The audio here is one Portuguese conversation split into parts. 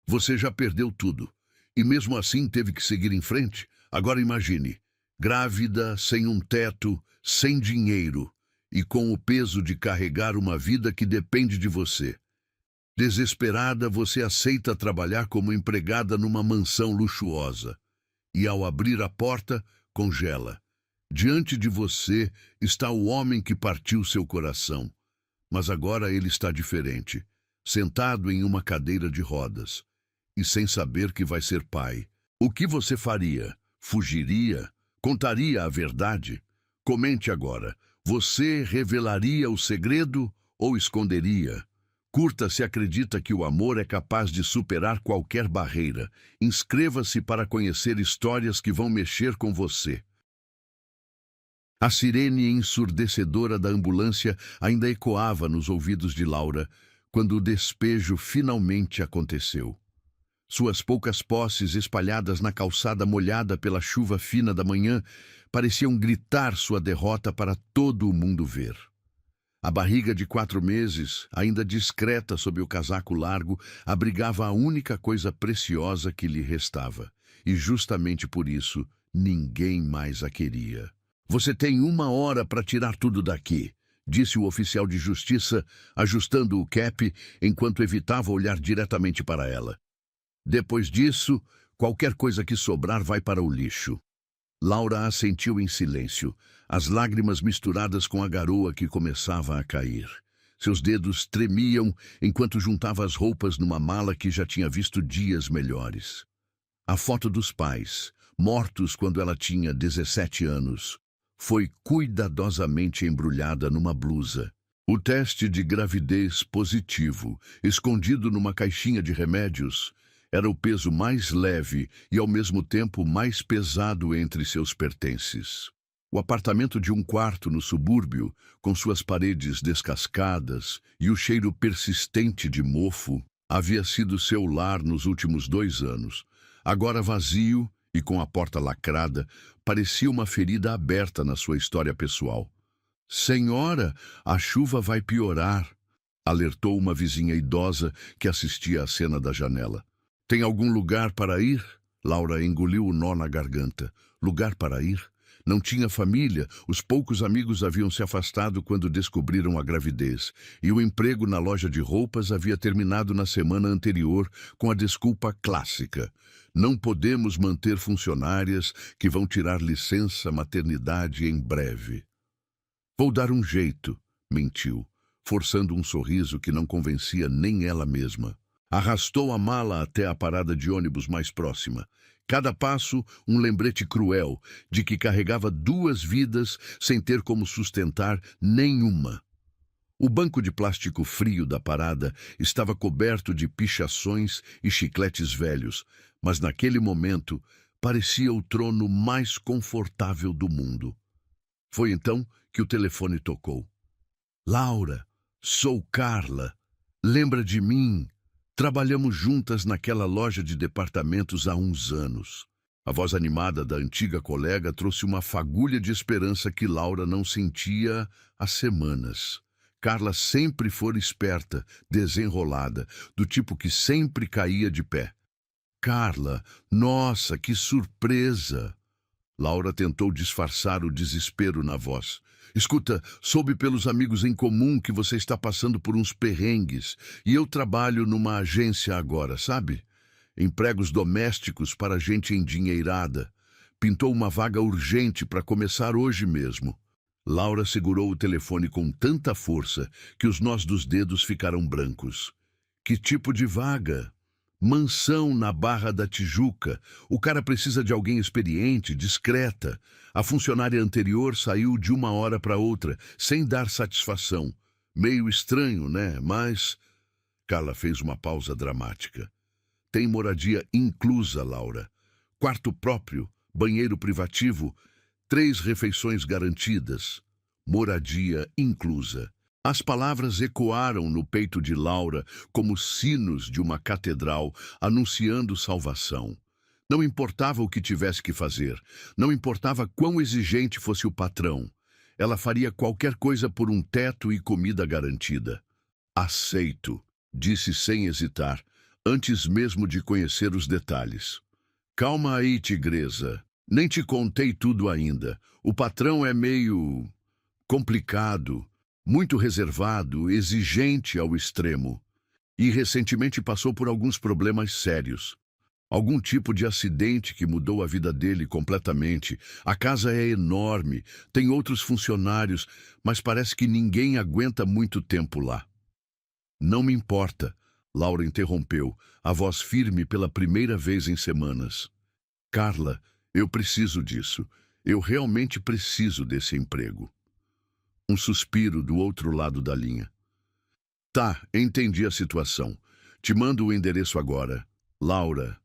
Você já perdeu tudo. E mesmo assim teve que seguir em frente? Agora imagine, grávida, sem um teto, sem dinheiro e com o peso de carregar uma vida que depende de você. Desesperada, você aceita trabalhar como empregada numa mansão luxuosa. E ao abrir a porta, congela. Diante de você está o homem que partiu seu coração. Mas agora ele está diferente, sentado em uma cadeira de rodas, e sem saber que vai ser pai. O que você faria? Fugiria? Contaria a verdade? Comente agora. Você revelaria o segredo ou esconderia? Curta se acredita que o amor é capaz de superar qualquer barreira. Inscreva-se para conhecer histórias que vão mexer com você. A sirene ensurdecedora da ambulância ainda ecoava nos ouvidos de Laura quando o despejo finalmente aconteceu. Suas poucas posses espalhadas na calçada molhada pela chuva fina da manhã pareciam gritar sua derrota para todo o mundo ver. A barriga de 4 meses, ainda discreta sob o casaco largo, abrigava a única coisa preciosa que lhe restava. E justamente por isso, ninguém mais a queria. Você tem 1 hora para tirar tudo daqui, disse o oficial de justiça, ajustando o cap enquanto evitava olhar diretamente para ela. Depois disso, qualquer coisa que sobrar vai para o lixo. Laura assentiu em silêncio, as lágrimas misturadas com a garoa que começava a cair. Seus dedos tremiam enquanto juntava as roupas numa mala que já tinha visto dias melhores. A foto dos pais, mortos quando ela tinha 17 anos, foi cuidadosamente embrulhada numa blusa. O teste de gravidez positivo, escondido numa caixinha de remédios, era o peso mais leve e, ao mesmo tempo, mais pesado entre seus pertences. O apartamento de 1 quarto no subúrbio, com suas paredes descascadas e o cheiro persistente de mofo, havia sido seu lar nos últimos 2 anos. Agora vazio e com a porta lacrada, parecia uma ferida aberta na sua história pessoal. "Senhora, a chuva vai piorar", alertou uma vizinha idosa que assistia à cena da janela. "Tem algum lugar para ir?" Laura engoliu o nó na garganta. Lugar para ir? Não tinha família, os poucos amigos haviam se afastado quando descobriram a gravidez, e o emprego na loja de roupas havia terminado na semana anterior com a desculpa clássica: "Não podemos manter funcionárias que vão tirar licença maternidade em breve." "Vou dar um jeito", mentiu, forçando um sorriso que não convencia nem ela mesma. Arrastou a mala até a parada de ônibus mais próxima. Cada passo, um lembrete cruel de que carregava 2 vidas sem ter como sustentar nenhuma. O banco de plástico frio da parada estava coberto de pichações e chicletes velhos, mas naquele momento parecia o trono mais confortável do mundo. Foi então que o telefone tocou. "Laura, sou Carla. Lembra de mim? Trabalhamos juntas naquela loja de departamentos há uns anos." A voz animada da antiga colega trouxe uma fagulha de esperança que Laura não sentia há semanas. Carla sempre fora esperta, desenrolada, do tipo que sempre caía de pé. "Carla, nossa, que surpresa!" Laura tentou disfarçar o desespero na voz. "Escuta, soube pelos amigos em comum que você está passando por uns perrengues, e eu trabalho numa agência agora, sabe? Empregos domésticos para gente endinheirada. Pintou uma vaga urgente para começar hoje mesmo." Laura segurou o telefone com tanta força que os nós dos dedos ficaram brancos. "Que tipo de vaga?" "Mansão na Barra da Tijuca. O cara precisa de alguém experiente, discreta. A funcionária anterior saiu de 1 hora para outra, sem dar satisfação. Meio estranho, né? Mas..." Carla fez uma pausa dramática. "Tem moradia inclusa, Laura. Quarto próprio, banheiro privativo, 3 refeições garantidas. Moradia inclusa." As palavras ecoaram no peito de Laura como sinos de uma catedral anunciando salvação. Não importava o que tivesse que fazer, não importava quão exigente fosse o patrão. Ela faria qualquer coisa por um teto e comida garantida. "Aceito", disse sem hesitar, antes mesmo de conhecer os detalhes. Calma aí, tigresa. Nem te contei tudo ainda. O patrão é meio complicado, muito reservado, exigente ao extremo. E recentemente passou por alguns problemas sérios. Algum tipo de acidente que mudou a vida dele completamente. A casa é enorme, tem outros funcionários, mas parece que ninguém aguenta muito tempo lá. Não me importa, Laura interrompeu, a voz firme pela primeira vez em semanas. Carla, eu preciso disso. Eu realmente preciso desse emprego. Um suspiro do outro lado da linha. Tá, entendi a situação. Te mando o endereço agora. Laura,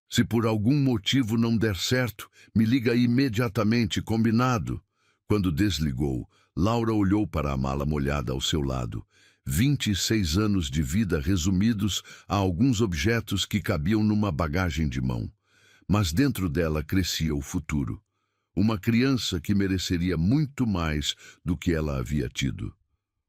se por algum motivo não der certo, me liga imediatamente, combinado? Quando desligou, Laura olhou para a mala molhada ao seu lado. 26 anos de vida resumidos a alguns objetos que cabiam numa bagagem de mão. Mas dentro dela crescia o futuro. Uma criança que mereceria muito mais do que ela havia tido.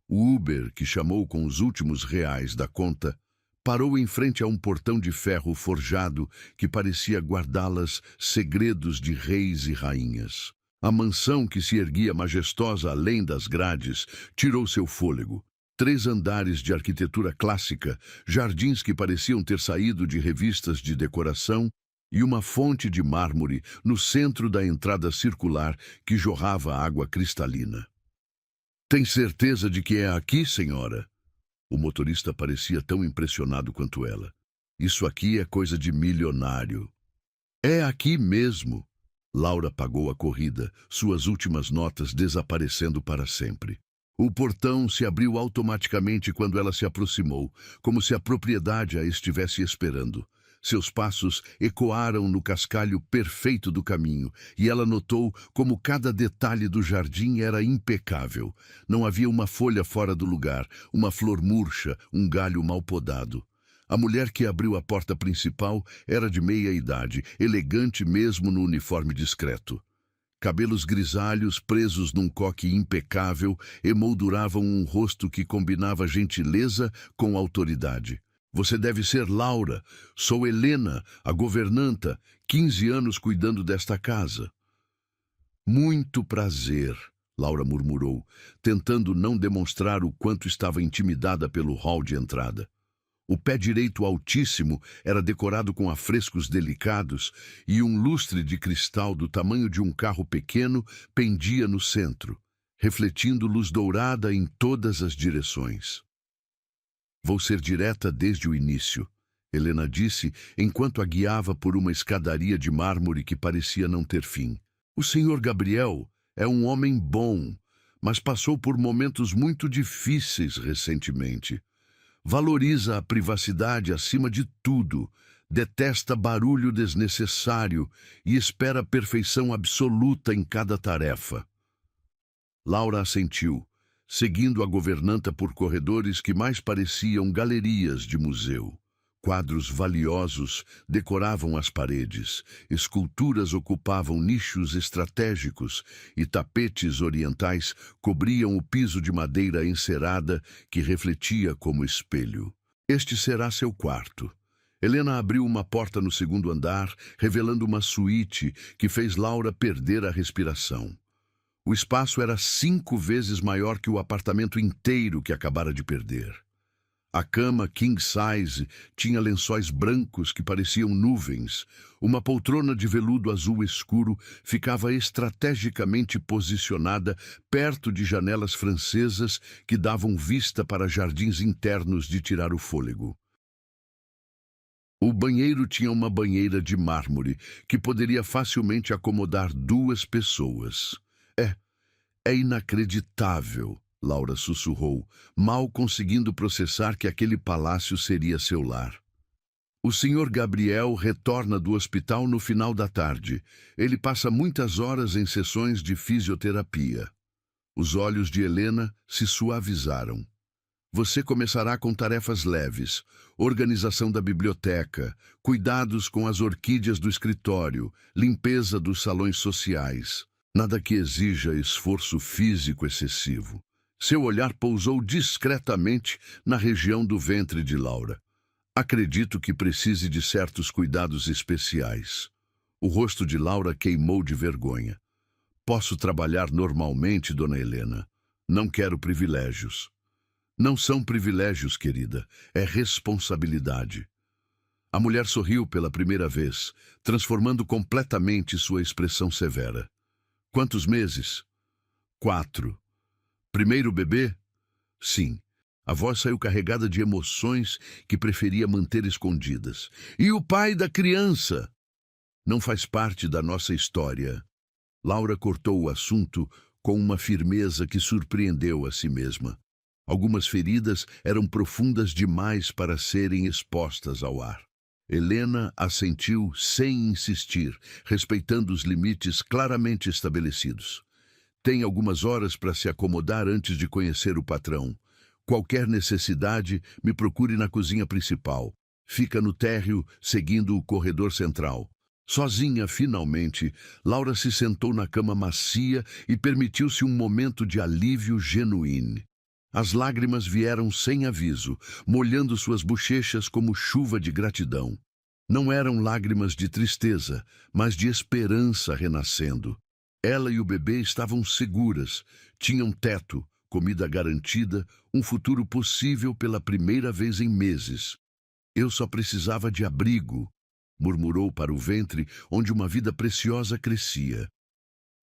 O Uber, que chamou com os últimos reais da conta, parou em frente a um portão de ferro forjado que parecia guardá-las segredos de reis e rainhas. A mansão, que se erguia majestosa além das grades, tirou seu fôlego. 3 andares de arquitetura clássica, jardins que pareciam ter saído de revistas de decoração e uma fonte de mármore no centro da entrada circular que jorrava água cristalina. Tem certeza de que é aqui, senhora? O motorista parecia tão impressionado quanto ela. Isso aqui é coisa de milionário. É aqui mesmo. Laura pagou a corrida, suas últimas notas desaparecendo para sempre. O portão se abriu automaticamente quando ela se aproximou, como se a propriedade a estivesse esperando. Seus passos ecoaram no cascalho perfeito do caminho, e ela notou como cada detalhe do jardim era impecável. Não havia uma folha fora do lugar, uma flor murcha, um galho mal podado. A mulher que abriu a porta principal era de meia idade, elegante mesmo no uniforme discreto. Cabelos grisalhos presos num coque impecável emolduravam um rosto que combinava gentileza com autoridade. Você deve ser Laura. Sou Helena, a governanta, 15 anos cuidando desta casa. Muito prazer, Laura murmurou, tentando não demonstrar o quanto estava intimidada pelo hall de entrada. O pé direito altíssimo era decorado com afrescos delicados e um lustre de cristal do tamanho de um carro pequeno pendia no centro, refletindo luz dourada em todas as direções. Vou ser direta desde o início, Helena disse, enquanto a guiava por uma escadaria de mármore que parecia não ter fim. O Sr. Gabriel é um homem bom, mas passou por momentos muito difíceis recentemente. Valoriza a privacidade acima de tudo, detesta barulho desnecessário e espera perfeição absoluta em cada tarefa. Laura assentiu, seguindo a governanta por corredores que mais pareciam galerias de museu. Quadros valiosos decoravam as paredes, esculturas ocupavam nichos estratégicos e tapetes orientais cobriam o piso de madeira encerada que refletia como espelho. Este será seu quarto. Helena abriu uma porta no segundo andar, revelando uma suíte que fez Laura perder a respiração. O espaço era 5 vezes maior que o apartamento inteiro que acabara de perder. A cama king size tinha lençóis brancos que pareciam nuvens. Uma poltrona de veludo azul escuro ficava estrategicamente posicionada perto de janelas francesas que davam vista para jardins internos de tirar o fôlego. O banheiro tinha uma banheira de mármore que poderia facilmente acomodar 2 pessoas. É inacreditável, Laura sussurrou, mal conseguindo processar que aquele palácio seria seu lar. O Sr. Gabriel retorna do hospital no final da tarde. Ele passa muitas horas em sessões de fisioterapia. Os olhos de Helena se suavizaram. Você começará com tarefas leves, organização da biblioteca, cuidados com as orquídeas do escritório, limpeza dos salões sociais. Nada que exija esforço físico excessivo. Seu olhar pousou discretamente na região do ventre de Laura. Acredito que precise de certos cuidados especiais. O rosto de Laura queimou de vergonha. Posso trabalhar normalmente, dona Helena. Não quero privilégios. Não são privilégios, querida. É responsabilidade. A mulher sorriu pela primeira vez, transformando completamente sua expressão severa. Quantos meses? 4. Primeiro bebê? Sim. A voz saiu carregada de emoções que preferia manter escondidas. E o pai da criança? Não faz parte da nossa história. Laura cortou o assunto com uma firmeza que surpreendeu a si mesma. Algumas feridas eram profundas demais para serem expostas ao ar. Helena assentiu sem insistir, respeitando os limites claramente estabelecidos. Tem algumas horas para se acomodar antes de conhecer o patrão. Qualquer necessidade, me procure na cozinha principal. Fica no térreo, seguindo o corredor central. Sozinha, finalmente, Laura se sentou na cama macia e permitiu-se um momento de alívio genuíno. As lágrimas vieram sem aviso, molhando suas bochechas como chuva de gratidão. Não eram lágrimas de tristeza, mas de esperança renascendo. Ela e o bebê estavam seguras, tinham teto, comida garantida, um futuro possível pela primeira vez em meses. Eu só precisava de abrigo, murmurou para o ventre onde uma vida preciosa crescia.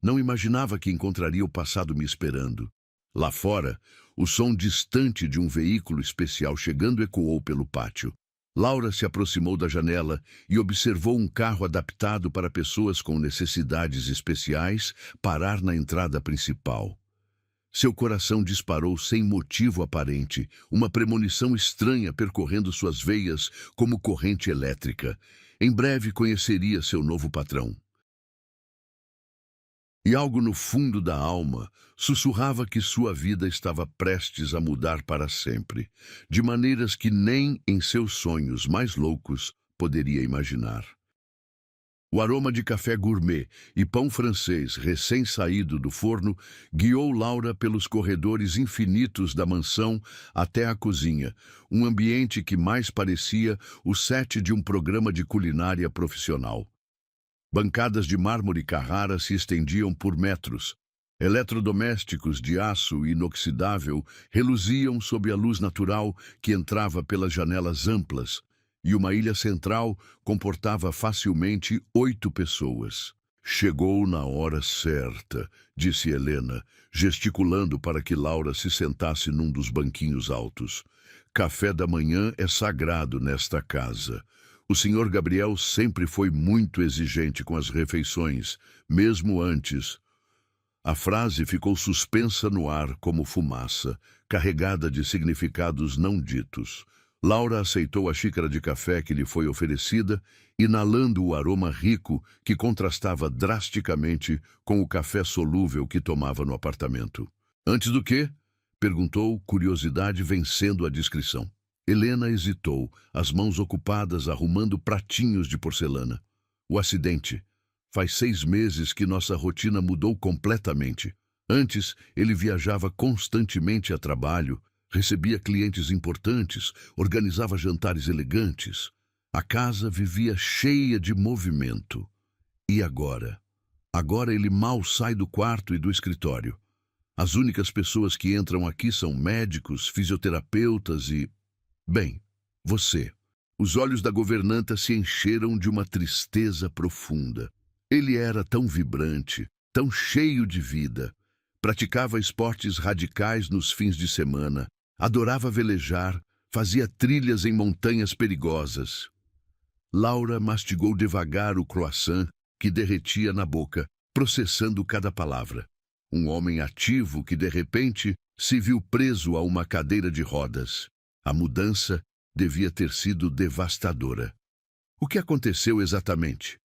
Não imaginava que encontraria o passado me esperando. Lá fora, o som distante de um veículo especial chegando ecoou pelo pátio. Laura se aproximou da janela e observou um carro adaptado para pessoas com necessidades especiais parar na entrada principal. Seu coração disparou sem motivo aparente, uma premonição estranha percorrendo suas veias como corrente elétrica. Em breve conheceria seu novo patrão. E algo no fundo da alma sussurrava que sua vida estava prestes a mudar para sempre, de maneiras que nem em seus sonhos mais loucos poderia imaginar. O aroma de café gourmet e pão francês recém-saído do forno guiou Laura pelos corredores infinitos da mansão até a cozinha, um ambiente que mais parecia o set de um programa de culinária profissional. Bancadas de mármore Carrara se estendiam por metros. Eletrodomésticos de aço inoxidável reluziam sob a luz natural que entrava pelas janelas amplas, e uma ilha central comportava facilmente 8 pessoas. Chegou na hora certa, disse Helena, gesticulando para que Laura se sentasse num dos banquinhos altos. Café da manhã é sagrado nesta casa. O Sr. Gabriel sempre foi muito exigente com as refeições, mesmo antes. A frase ficou suspensa no ar como fumaça, carregada de significados não ditos. Laura aceitou a xícara de café que lhe foi oferecida, inalando o aroma rico que contrastava drasticamente com o café solúvel que tomava no apartamento. Antes do quê? Perguntou, curiosidade vencendo a discrição. Helena hesitou, as mãos ocupadas arrumando pratinhos de porcelana. O acidente. Faz 6 meses que nossa rotina mudou completamente. Antes, ele viajava constantemente a trabalho, recebia clientes importantes, organizava jantares elegantes. A casa vivia cheia de movimento. E agora? Agora ele mal sai do quarto e do escritório. As únicas pessoas que entram aqui são médicos, fisioterapeutas e... Bem, você. Os olhos da governanta se encheram de uma tristeza profunda. Ele era tão vibrante, tão cheio de vida. Praticava esportes radicais nos fins de semana, adorava velejar, fazia trilhas em montanhas perigosas. Laura mastigou devagar o croissant que derretia na boca, processando cada palavra. Um homem ativo que, de repente, se viu preso a uma cadeira de rodas. A mudança devia ter sido devastadora. O que aconteceu exatamente?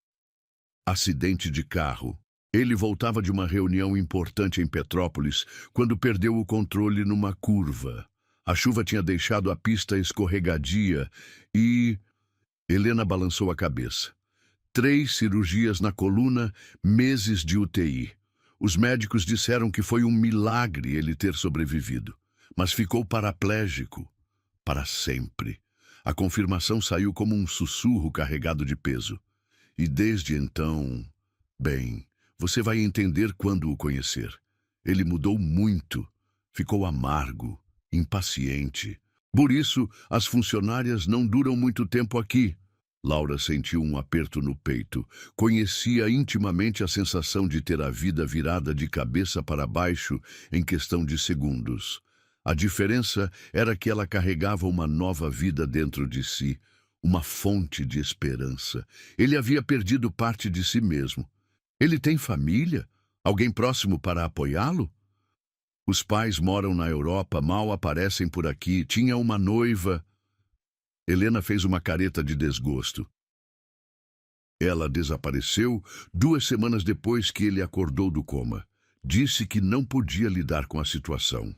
Acidente de carro. Ele voltava de uma reunião importante em Petrópolis quando perdeu o controle numa curva. A chuva tinha deixado a pista escorregadia e... Helena balançou a cabeça. 3 cirurgias na coluna, meses de UTI. Os médicos disseram que foi um milagre ele ter sobrevivido, mas ficou paraplégico. Para sempre. A confirmação saiu como um sussurro carregado de peso. E desde então, bem, você vai entender quando o conhecer. Ele mudou muito, ficou amargo, impaciente. Por isso, as funcionárias não duram muito tempo aqui. Laura sentiu um aperto no peito. Conhecia intimamente a sensação de ter a vida virada de cabeça para baixo em questão de segundos. A diferença era que ela carregava uma nova vida dentro de si, uma fonte de esperança. Ele havia perdido parte de si mesmo. Ele tem família? Alguém próximo para apoiá-lo? Os pais moram na Europa, mal aparecem por aqui. Tinha uma noiva. Helena fez uma careta de desgosto. Ela desapareceu 2 semanas depois que ele acordou do coma. Disse que não podia lidar com a situação.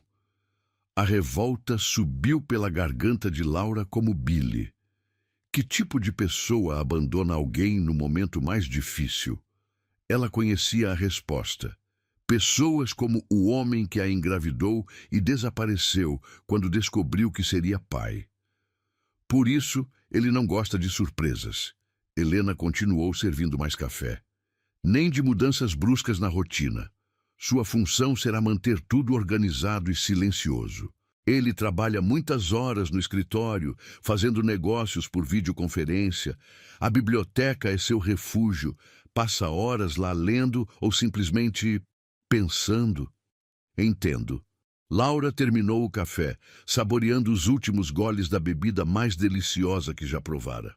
A revolta subiu pela garganta de Laura como bile. Que tipo de pessoa abandona alguém no momento mais difícil? Ela conhecia a resposta. Pessoas como o homem que a engravidou e desapareceu quando descobriu que seria pai. Por isso, ele não gosta de surpresas. Helena continuou servindo mais café. Nem de mudanças bruscas na rotina. Sua função será manter tudo organizado e silencioso. Ele trabalha muitas horas no escritório, fazendo negócios por videoconferência. A biblioteca é seu refúgio. Passa horas lá lendo ou simplesmente pensando. Entendo. Laura terminou o café, saboreando os últimos goles da bebida mais deliciosa que já provara.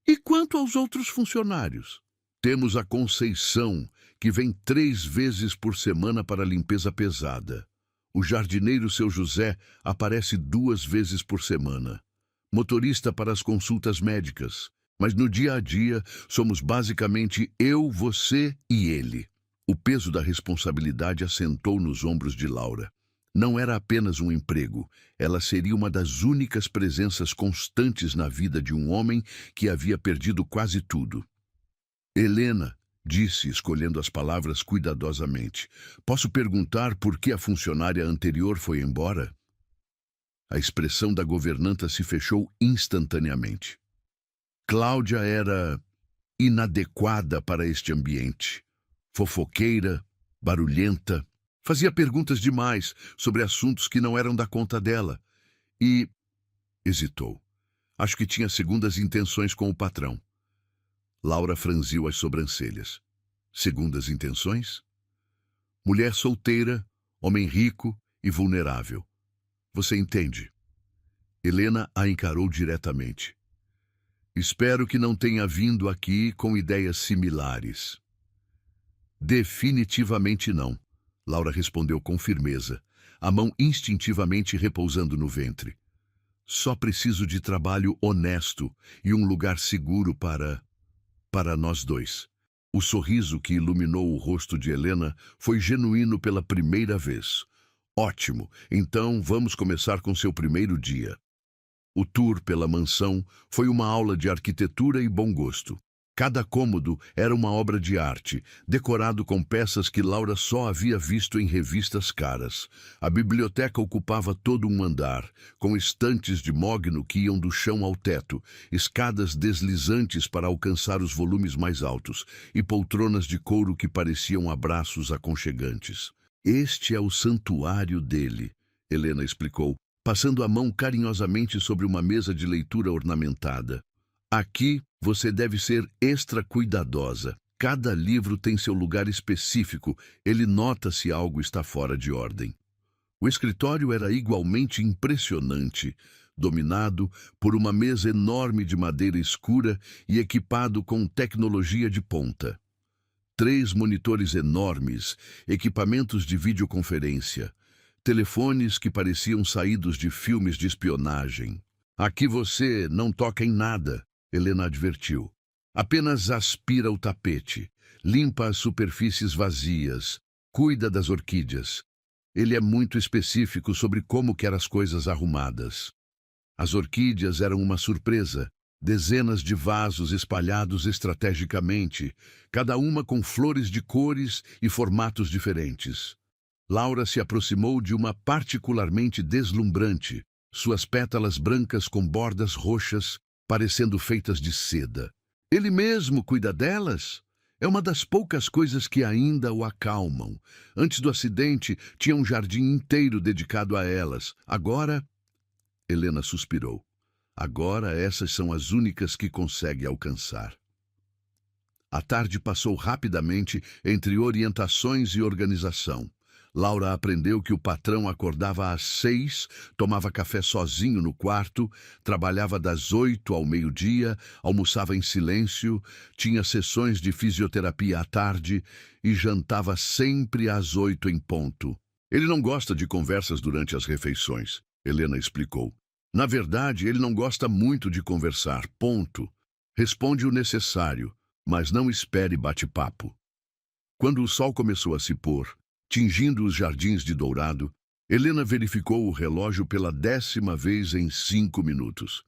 E quanto aos outros funcionários? Temos a Conceição, que vem 3 vezes por semana para a limpeza pesada. O jardineiro seu José aparece 2 vezes por semana. Motorista para as consultas médicas. Mas no dia a dia, somos basicamente eu, você e ele. O peso da responsabilidade assentou nos ombros de Laura. Não era apenas um emprego, ela seria uma das únicas presenças constantes na vida de um homem que havia perdido quase tudo. Helena, disse, escolhendo as palavras cuidadosamente, posso perguntar por que a funcionária anterior foi embora? A expressão da governanta se fechou instantaneamente. Cláudia era inadequada para este ambiente. Fofoqueira, barulhenta, fazia perguntas demais sobre assuntos que não eram da conta dela. E hesitou. Acho que tinha segundas intenções com o patrão. Laura franziu as sobrancelhas. Segundas intenções? Mulher solteira, homem rico e vulnerável. Você entende? Helena a encarou diretamente. Espero que não tenha vindo aqui com ideias similares. Definitivamente não, Laura respondeu com firmeza, a mão instintivamente repousando no ventre. Só preciso de trabalho honesto e um lugar seguro para nós dois. O sorriso que iluminou o rosto de Helena foi genuíno pela primeira vez. Ótimo, então vamos começar com seu primeiro dia. O tour pela mansão foi uma aula de arquitetura e bom gosto. Cada cômodo era uma obra de arte, decorado com peças que Laura só havia visto em revistas caras. A biblioteca ocupava todo um andar, com estantes de mogno que iam do chão ao teto, escadas deslizantes para alcançar os volumes mais altos e poltronas de couro que pareciam abraços aconchegantes. Este é o santuário dele, Helena explicou, passando a mão carinhosamente sobre uma mesa de leitura ornamentada. Aqui, você deve ser extra cuidadosa. Cada livro tem seu lugar específico. Ele nota se algo está fora de ordem. O escritório era igualmente impressionante, dominado por uma mesa enorme de madeira escura e equipado com tecnologia de ponta. 3 monitores enormes, equipamentos de videoconferência, telefones que pareciam saídos de filmes de espionagem. Aqui você não toca em nada, Helena advertiu. Apenas aspira o tapete, limpa as superfícies vazias, cuida das orquídeas. Ele é muito específico sobre como quer as coisas arrumadas. As orquídeas eram uma surpresa, dezenas de vasos espalhados estrategicamente, cada uma com flores de cores e formatos diferentes. Laura se aproximou de uma particularmente deslumbrante, suas pétalas brancas com bordas roxas, parecendo feitas de seda. Ele mesmo cuida delas? É uma das poucas coisas que ainda o acalmam. Antes do acidente, tinha um jardim inteiro dedicado a elas. Agora, Helena suspirou. Agora essas são as únicas que consegue alcançar. A tarde passou rapidamente entre orientações e organização. Laura aprendeu que o patrão acordava às 6, tomava café sozinho no quarto, trabalhava das 8 ao meio-dia, almoçava em silêncio, tinha sessões de fisioterapia à tarde e jantava sempre às 8 em ponto. Ele não gosta de conversas durante as refeições, Helena explicou. Na verdade, ele não gosta muito de conversar, ponto. Responde o necessário, mas não espere bate-papo. Quando o sol começou a se pôr, tingindo os jardins de dourado, Helena verificou o relógio pela 10ª vez em 5 minutos.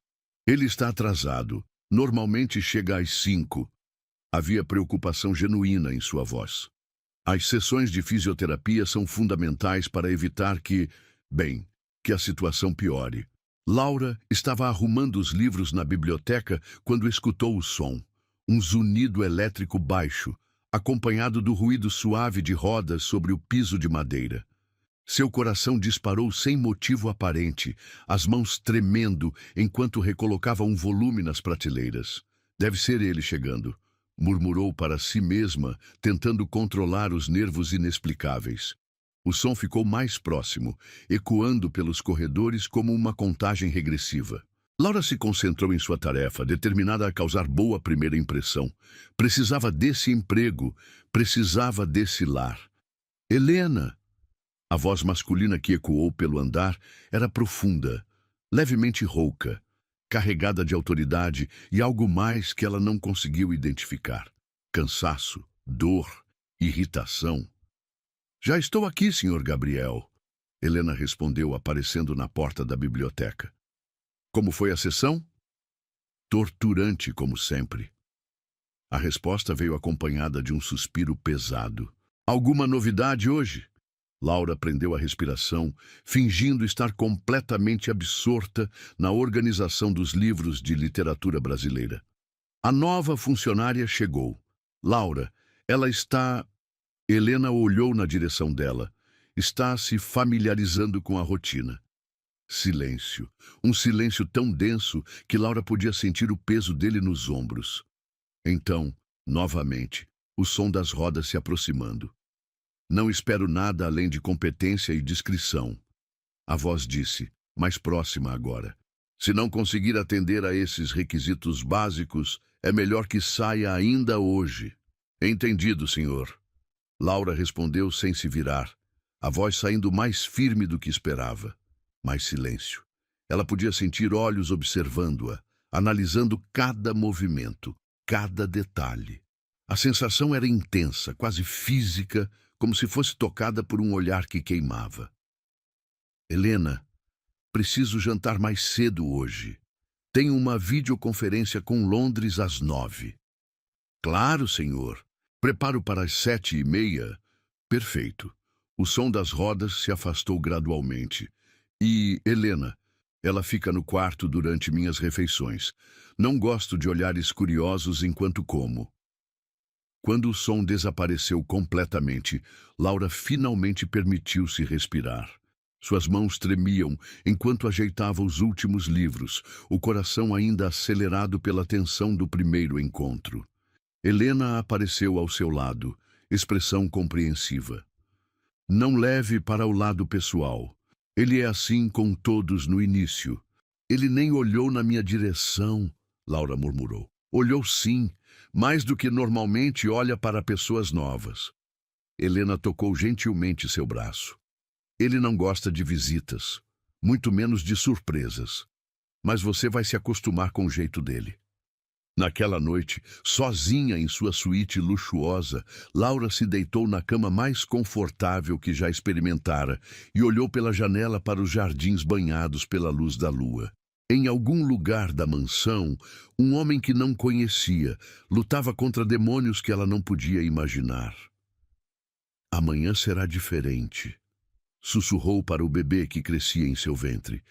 Ele está atrasado. Normalmente chega às 5. Havia preocupação genuína em sua voz. As sessões de fisioterapia são fundamentais para evitar que a situação piore. Laura estava arrumando os livros na biblioteca quando escutou o som. Um zunido elétrico baixo, acompanhado do ruído suave de rodas sobre o piso de madeira. Seu coração disparou sem motivo aparente, as mãos tremendo enquanto recolocava um volume nas prateleiras. Deve ser ele chegando, murmurou para si mesma, tentando controlar os nervos inexplicáveis. O som ficou mais próximo, ecoando pelos corredores como uma contagem regressiva. Laura se concentrou em sua tarefa, determinada a causar boa primeira impressão. Precisava desse emprego, precisava desse lar. Helena! A voz masculina que ecoou pelo andar era profunda, levemente rouca, carregada de autoridade e algo mais que ela não conseguiu identificar. Cansaço, dor, irritação. Já estou aqui, Sr. Gabriel, Helena respondeu, aparecendo na porta da biblioteca. Como foi a sessão? Torturante, como sempre. A resposta veio acompanhada de um suspiro pesado. Alguma novidade hoje? Laura prendeu a respiração, fingindo estar completamente absorta na organização dos livros de literatura brasileira. A nova funcionária chegou. Laura, ela está... Helena olhou na direção dela. Está se familiarizando com a rotina. Silêncio. Um silêncio tão denso que Laura podia sentir o peso dele nos ombros. Então, novamente, o som das rodas se aproximando. Não espero nada além de competência e discrição. A voz disse, mais próxima agora. Se não conseguir atender a esses requisitos básicos, é melhor que saia ainda hoje. Entendido, senhor. Laura respondeu sem se virar, a voz saindo mais firme do que esperava. Mais silêncio. Ela podia sentir olhos observando-a, analisando cada movimento, cada detalhe. A sensação era intensa, quase física, como se fosse tocada por um olhar que queimava. Helena, preciso jantar mais cedo hoje. Tenho uma videoconferência com Londres às 9. Claro, senhor. Preparo para as 7h30. Perfeito. O som das rodas se afastou gradualmente. E, Helena, ela fica no quarto durante minhas refeições. Não gosto de olhares curiosos enquanto como. Quando o som desapareceu completamente, Laura finalmente permitiu-se respirar. Suas mãos tremiam enquanto ajeitava os últimos livros, o coração ainda acelerado pela tensão do primeiro encontro. Helena apareceu ao seu lado, expressão compreensiva. Não leve para o lado pessoal. Ele é assim com todos no início. Ele nem olhou na minha direção, Laura murmurou. Olhou sim, mais do que normalmente olha para pessoas novas. Helena tocou gentilmente seu braço. Ele não gosta de visitas, muito menos de surpresas. Mas você vai se acostumar com o jeito dele. Naquela noite, sozinha em sua suíte luxuosa, Laura se deitou na cama mais confortável que já experimentara e olhou pela janela para os jardins banhados pela luz da lua. Em algum lugar da mansão, um homem que não conhecia lutava contra demônios que ela não podia imaginar. Amanhã será diferente, sussurrou para o bebê que crescia em seu ventre.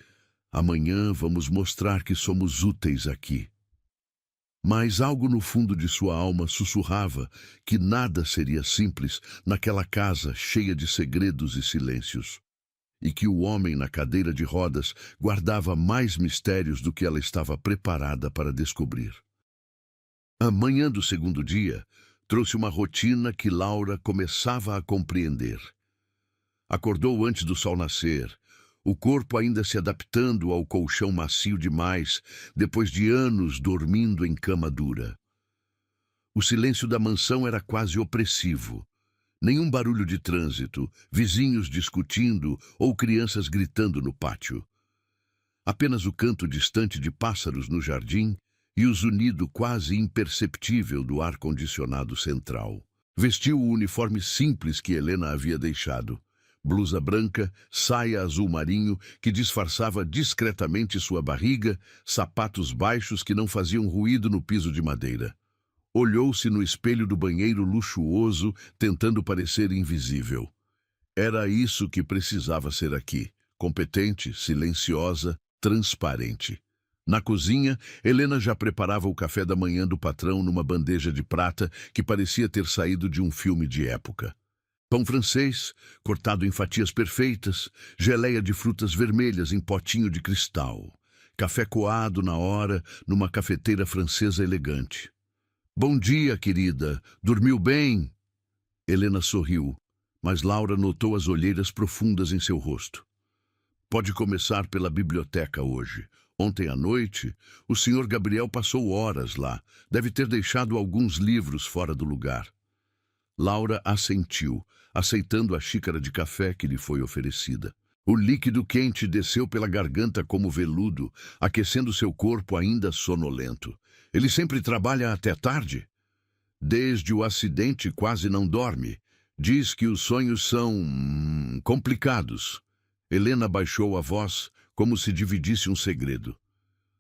Amanhã vamos mostrar que somos úteis aqui. Mas algo no fundo de sua alma sussurrava que nada seria simples naquela casa cheia de segredos e silêncios, e que o homem na cadeira de rodas guardava mais mistérios do que ela estava preparada para descobrir. A manhã do segundo dia trouxe uma rotina que Laura começava a compreender. Acordou antes do sol nascer, o corpo ainda se adaptando ao colchão macio demais, depois de anos dormindo em cama dura. O silêncio da mansão era quase opressivo. Nenhum barulho de trânsito, vizinhos discutindo ou crianças gritando no pátio. Apenas o canto distante de pássaros no jardim e o zunido quase imperceptível do ar-condicionado central. Vestiu o uniforme simples que Helena havia deixado. Blusa branca, saia azul marinho que disfarçava discretamente sua barriga, sapatos baixos que não faziam ruído no piso de madeira. Olhou-se no espelho do banheiro luxuoso, tentando parecer invisível. Era isso que precisava ser aqui, competente, silenciosa, transparente. Na cozinha, Helena já preparava o café da manhã do patrão numa bandeja de prata que parecia ter saído de um filme de época. Pão francês, cortado em fatias perfeitas, geleia de frutas vermelhas em potinho de cristal, café coado na hora numa cafeteira francesa elegante. "Bom dia, querida. Dormiu bem?" Helena sorriu, mas Laura notou as olheiras profundas em seu rosto. "Pode começar pela biblioteca hoje. Ontem à noite, o Sr. Gabriel passou horas lá. Deve ter deixado alguns livros fora do lugar." Laura assentiu, aceitando a xícara de café que lhe foi oferecida. O líquido quente desceu pela garganta como veludo, aquecendo seu corpo ainda sonolento. "Ele sempre trabalha até tarde?" "Desde o acidente quase não dorme. Diz que os sonhos são complicados." Helena baixou a voz, como se dividisse um segredo.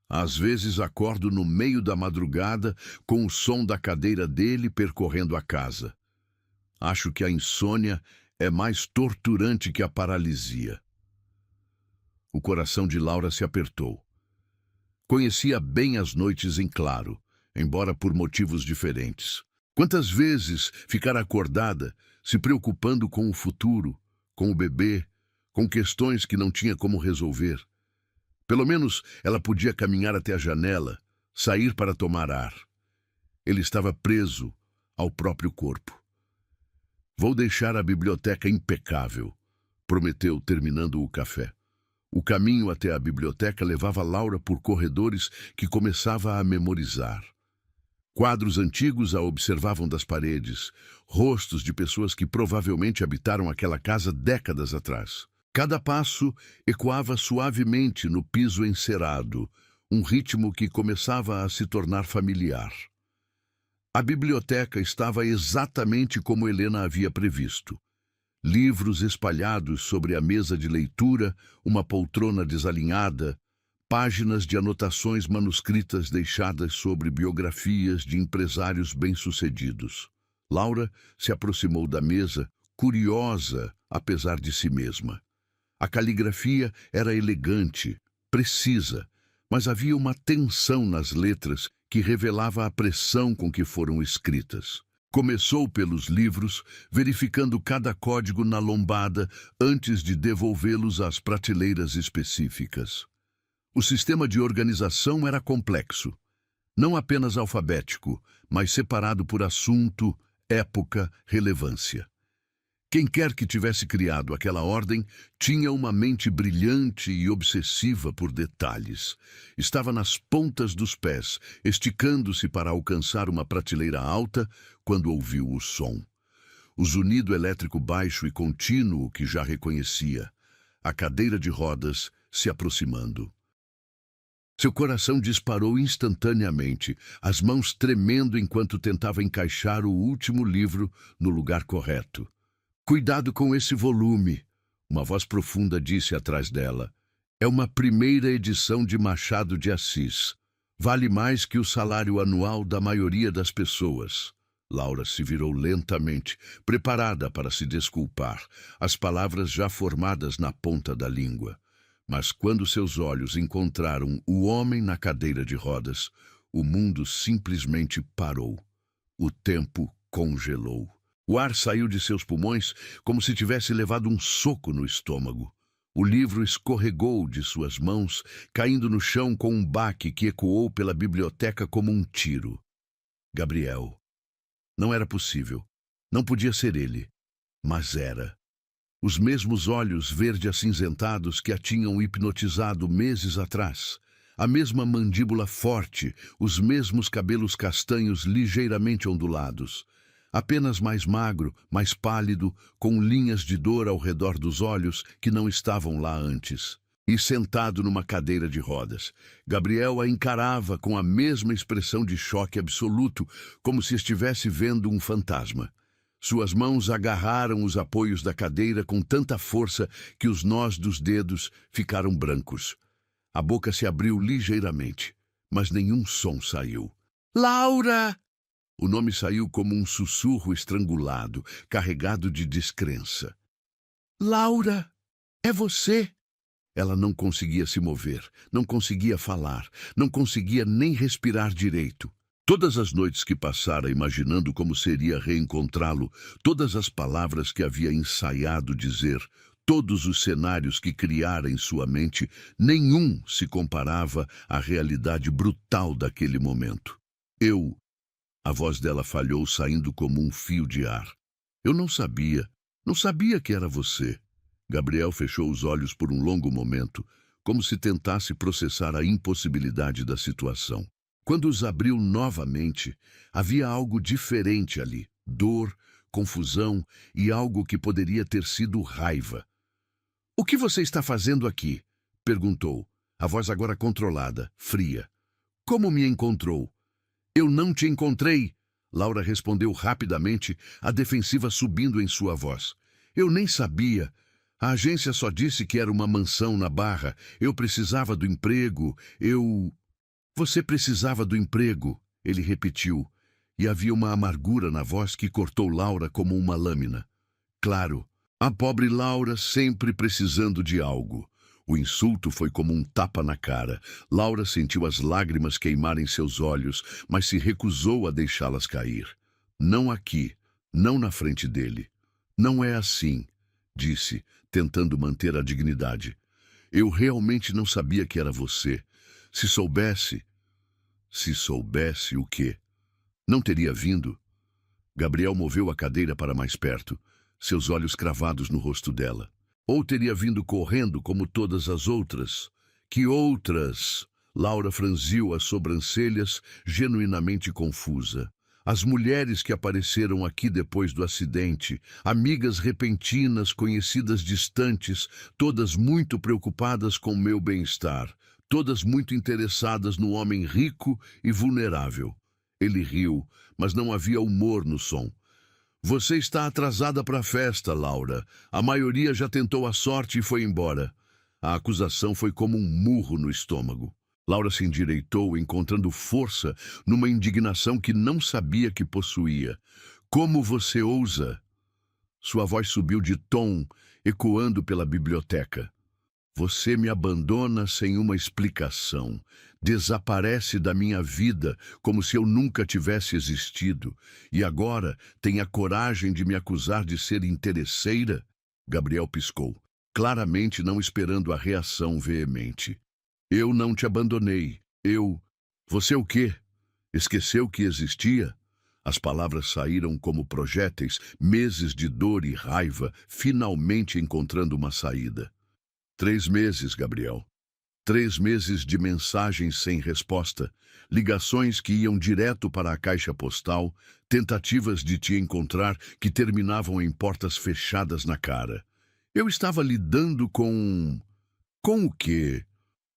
"Às vezes acordo no meio da madrugada com o som da cadeira dele percorrendo a casa. Acho que a insônia é mais torturante que a paralisia." O coração de Laura se apertou. Conhecia bem as noites em claro, embora por motivos diferentes. Quantas vezes ficara acordada, se preocupando com o futuro, com o bebê, com questões que não tinha como resolver. Pelo menos ela podia caminhar até a janela, sair para tomar ar. Ele estava preso ao próprio corpo. "Vou deixar a biblioteca impecável", prometeu, terminando o café. O caminho até a biblioteca levava Laura por corredores que começava a memorizar. Quadros antigos a observavam das paredes, rostos de pessoas que provavelmente habitaram aquela casa décadas atrás. Cada passo ecoava suavemente no piso encerado, um ritmo que começava a se tornar familiar. A biblioteca estava exatamente como Helena havia previsto. Livros espalhados sobre a mesa de leitura, uma poltrona desalinhada, páginas de anotações manuscritas deixadas sobre biografias de empresários bem-sucedidos. Laura se aproximou da mesa, curiosa, apesar de si mesma. A caligrafia era elegante, precisa, mas havia uma tensão nas letras que revelava a pressão com que foram escritas. Começou pelos livros, verificando cada código na lombada antes de devolvê-los às prateleiras específicas. O sistema de organização era complexo, não apenas alfabético, mas separado por assunto, época, relevância. Quem quer que tivesse criado aquela ordem tinha uma mente brilhante e obsessiva por detalhes. Estava nas pontas dos pés, esticando-se para alcançar uma prateleira alta quando ouviu o som. O zunido elétrico baixo e contínuo que já reconhecia. A cadeira de rodas se aproximando. Seu coração disparou instantaneamente, as mãos tremendo enquanto tentava encaixar o último livro no lugar correto. "Cuidado com esse volume", uma voz profunda disse atrás dela. "É uma primeira edição de Machado de Assis. Vale mais que o salário anual da maioria das pessoas." Laura se virou lentamente, preparada para se desculpar, as palavras já formadas na ponta da língua. Mas quando seus olhos encontraram o homem na cadeira de rodas, o mundo simplesmente parou. O tempo congelou. O ar saiu de seus pulmões como se tivesse levado um soco no estômago. O livro escorregou de suas mãos, caindo no chão com um baque que ecoou pela biblioteca como um tiro. Gabriel. Não era possível. Não podia ser ele. Mas era. Os mesmos olhos verde-acinzentados que a tinham hipnotizado meses atrás. A mesma mandíbula forte, os mesmos cabelos castanhos ligeiramente ondulados. Apenas mais magro, mais pálido, com linhas de dor ao redor dos olhos que não estavam lá antes. E sentado numa cadeira de rodas, Gabriel a encarava com a mesma expressão de choque absoluto, como se estivesse vendo um fantasma. Suas mãos agarraram os apoios da cadeira com tanta força que os nós dos dedos ficaram brancos. A boca se abriu ligeiramente, mas nenhum som saiu. Laura! O nome saiu como um sussurro estrangulado, carregado de descrença. Laura, é você? Ela não conseguia se mover, não conseguia falar, não conseguia nem respirar direito. Todas as noites que passara imaginando como seria reencontrá-lo, todas as palavras que havia ensaiado dizer, todos os cenários que criara em sua mente, nenhum se comparava à realidade brutal daquele momento. A voz dela falhou, saindo como um fio de ar. Eu não sabia que era você. Gabriel fechou os olhos por um longo momento, como se tentasse processar a impossibilidade da situação. Quando os abriu novamente, havia algo diferente ali. Dor, confusão e algo que poderia ter sido raiva. O que você está fazendo aqui? Perguntou, a voz agora controlada, fria. Como me encontrou? Eu não te encontrei, Laura respondeu rapidamente, a defensiva subindo em sua voz. Eu nem sabia. A agência só disse que era uma mansão na Barra. Eu precisava do emprego. Você precisava do emprego, ele repetiu, e havia uma amargura na voz que cortou Laura como uma lâmina. Claro, a pobre Laura sempre precisando de algo. O insulto foi como um tapa na cara. Laura sentiu as lágrimas queimarem seus olhos, mas se recusou a deixá-las cair. Não aqui, não na frente dele. Não é assim, disse, tentando manter a dignidade. Eu realmente não sabia que era você. Se soubesse o quê? Não teria vindo? Gabriel moveu a cadeira para mais perto, seus olhos cravados no rosto dela. Ou teria vindo correndo como todas as outras? Que outras? Laura franziu as sobrancelhas, genuinamente confusa. As mulheres que apareceram aqui depois do acidente, amigas repentinas, conhecidas distantes, todas muito preocupadas com meu bem-estar, todas muito interessadas no homem rico e vulnerável. Ele riu, mas não havia humor no som. Você está atrasada para a festa, Laura. A maioria já tentou a sorte e foi embora. A acusação foi como um murro no estômago. Laura se endireitou, encontrando força numa indignação que não sabia que possuía. Como você ousa? Sua voz subiu de tom, ecoando pela biblioteca. Você me abandona sem uma explicação. Desaparece da minha vida como se eu nunca tivesse existido. E agora tem a coragem de me acusar de ser interesseira? Gabriel piscou, claramente não esperando a reação veemente. Eu não te abandonei. Você o quê? Esqueceu que existia? As palavras saíram como projéteis, meses de dor e raiva, finalmente encontrando uma saída. 3 meses, Gabriel. 3 meses de mensagens sem resposta, ligações que iam direto para a caixa postal, tentativas de te encontrar que terminavam em portas fechadas na cara. Eu estava lidando com... Com o quê?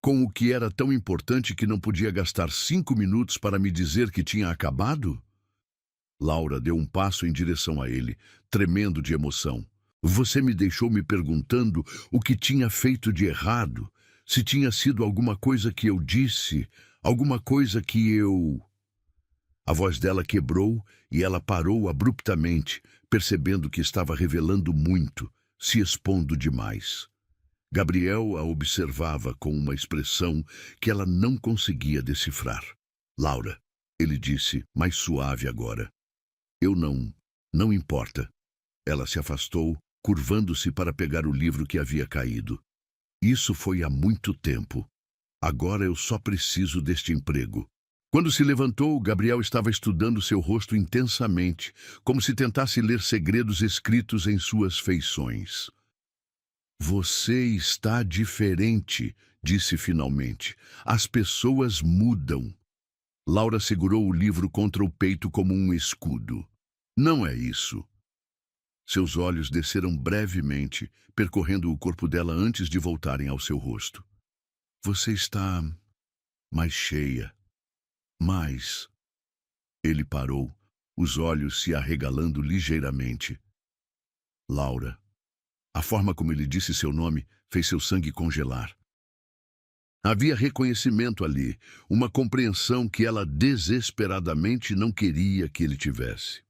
Com o que era tão importante que não podia gastar 5 minutos para me dizer que tinha acabado? Laura deu um passo em direção a ele, tremendo de emoção. Você me deixou me perguntando o que tinha feito de errado, se tinha sido alguma coisa que eu disse, alguma coisa que eu... A voz dela quebrou e ela parou abruptamente, percebendo que estava revelando muito, se expondo demais. Gabriel a observava com uma expressão que ela não conseguia decifrar. Laura, ele disse, mais suave agora. Eu não importa. Ela se afastou, curvando-se para pegar o livro que havia caído. Isso foi há muito tempo. Agora eu só preciso deste emprego. Quando se levantou, Gabriel estava estudando seu rosto intensamente, como se tentasse ler segredos escritos em suas feições. Você está diferente, disse finalmente. As pessoas mudam. Laura segurou o livro contra o peito como um escudo. Não é isso. Seus olhos desceram brevemente, percorrendo o corpo dela antes de voltarem ao seu rosto. Você está mais cheia. Mais. Ele parou, os olhos se arregalando ligeiramente. Laura. A forma como ele disse seu nome fez seu sangue congelar. Havia reconhecimento ali, uma compreensão que ela desesperadamente não queria que ele tivesse.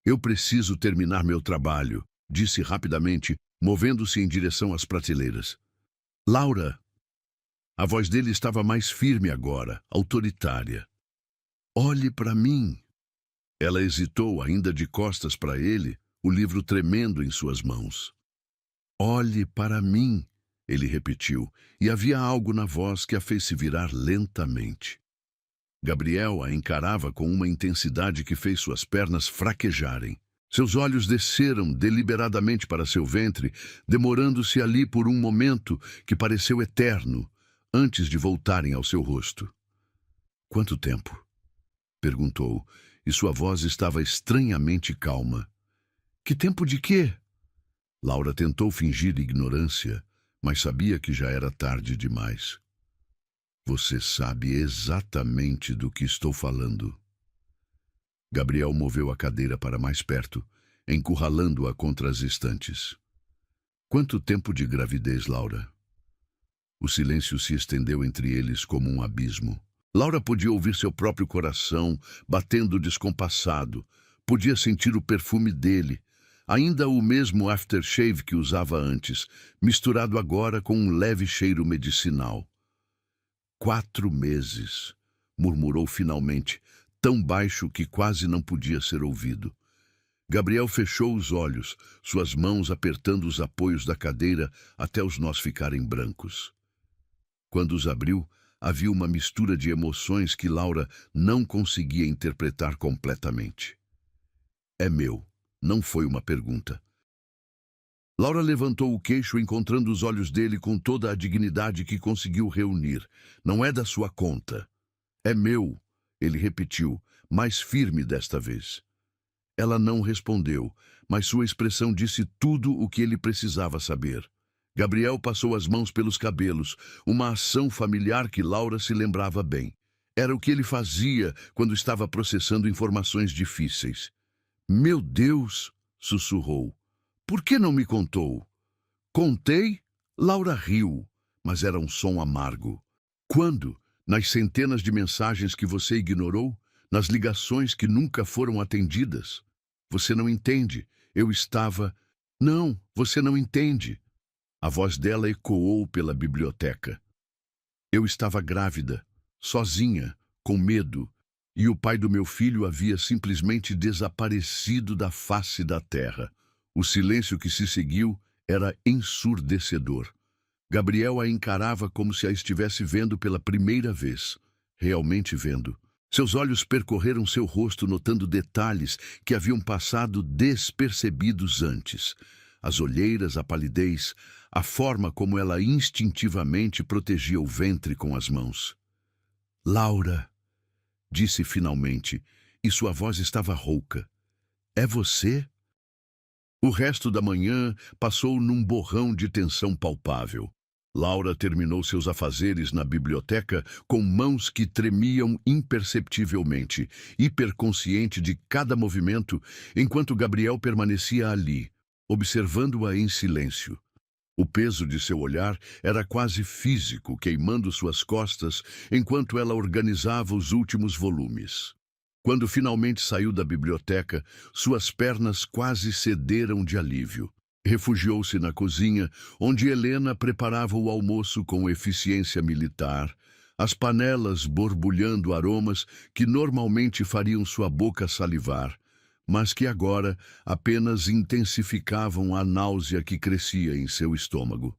Eu preciso terminar meu trabalho, disse rapidamente, movendo-se em direção às prateleiras. Laura! A voz dele estava mais firme agora, autoritária. Olhe para mim. Ela hesitou, ainda de costas para ele, o livro tremendo em suas mãos. Olhe para mim, ele repetiu, e havia algo na voz que a fez se virar lentamente. Gabriel a encarava com uma intensidade que fez suas pernas fraquejarem. Seus olhos desceram deliberadamente para seu ventre, demorando-se ali por um momento que pareceu eterno, antes de voltarem ao seu rosto. Quanto tempo? Perguntou, e sua voz estava estranhamente calma. Que tempo de quê? Laura tentou fingir ignorância, mas sabia que já era tarde demais. Você sabe exatamente do que estou falando. Gabriel moveu a cadeira para mais perto, encurralando-a contra as estantes. Quanto tempo de gravidez, Laura? O silêncio se estendeu entre eles como um abismo. Laura podia ouvir seu próprio coração batendo descompassado, podia sentir o perfume dele, ainda o mesmo aftershave que usava antes, misturado agora com um leve cheiro medicinal. 4 meses, murmurou finalmente, tão baixo que quase não podia ser ouvido. Gabriel fechou os olhos, suas mãos apertando os apoios da cadeira até os nós ficarem brancos. Quando os abriu, havia uma mistura de emoções que Laura não conseguia interpretar completamente. É meu. Não foi uma pergunta. Laura levantou o queixo, encontrando os olhos dele com toda a dignidade que conseguiu reunir. Não é da sua conta. É meu, ele repetiu, mais firme desta vez. Ela não respondeu, mas sua expressão disse tudo o que ele precisava saber. Gabriel passou as mãos pelos cabelos, uma ação familiar que Laura se lembrava bem. Era o que ele fazia quando estava processando informações difíceis. Meu Deus, sussurrou. Por que não me contou? Contei? Laura riu, mas era um som amargo. Quando? Nas centenas de mensagens que você ignorou? Nas ligações que nunca foram atendidas? Você não entende. Eu estava... Não, você não entende. A voz dela ecoou pela biblioteca. Eu estava grávida, sozinha, com medo, e o pai do meu filho havia simplesmente desaparecido da face da terra. O silêncio que se seguiu era ensurdecedor. Gabriel a encarava como se a estivesse vendo pela primeira vez, realmente vendo. Seus olhos percorreram seu rosto, notando detalhes que haviam passado despercebidos antes. As olheiras, a palidez, a forma como ela instintivamente protegia o ventre com as mãos. Laura, disse finalmente, e sua voz estava rouca. É você? O resto da manhã passou num borrão de tensão palpável. Laura terminou seus afazeres na biblioteca com mãos que tremiam imperceptivelmente, hiperconsciente de cada movimento, enquanto Gabriel permanecia ali, observando-a em silêncio. O peso de seu olhar era quase físico, queimando suas costas enquanto ela organizava os últimos volumes. Quando finalmente saiu da biblioteca, suas pernas quase cederam de alívio. Refugiou-se na cozinha, onde Helena preparava o almoço com eficiência militar, as panelas borbulhando aromas que normalmente fariam sua boca salivar, mas que agora apenas intensificavam a náusea que crescia em seu estômago.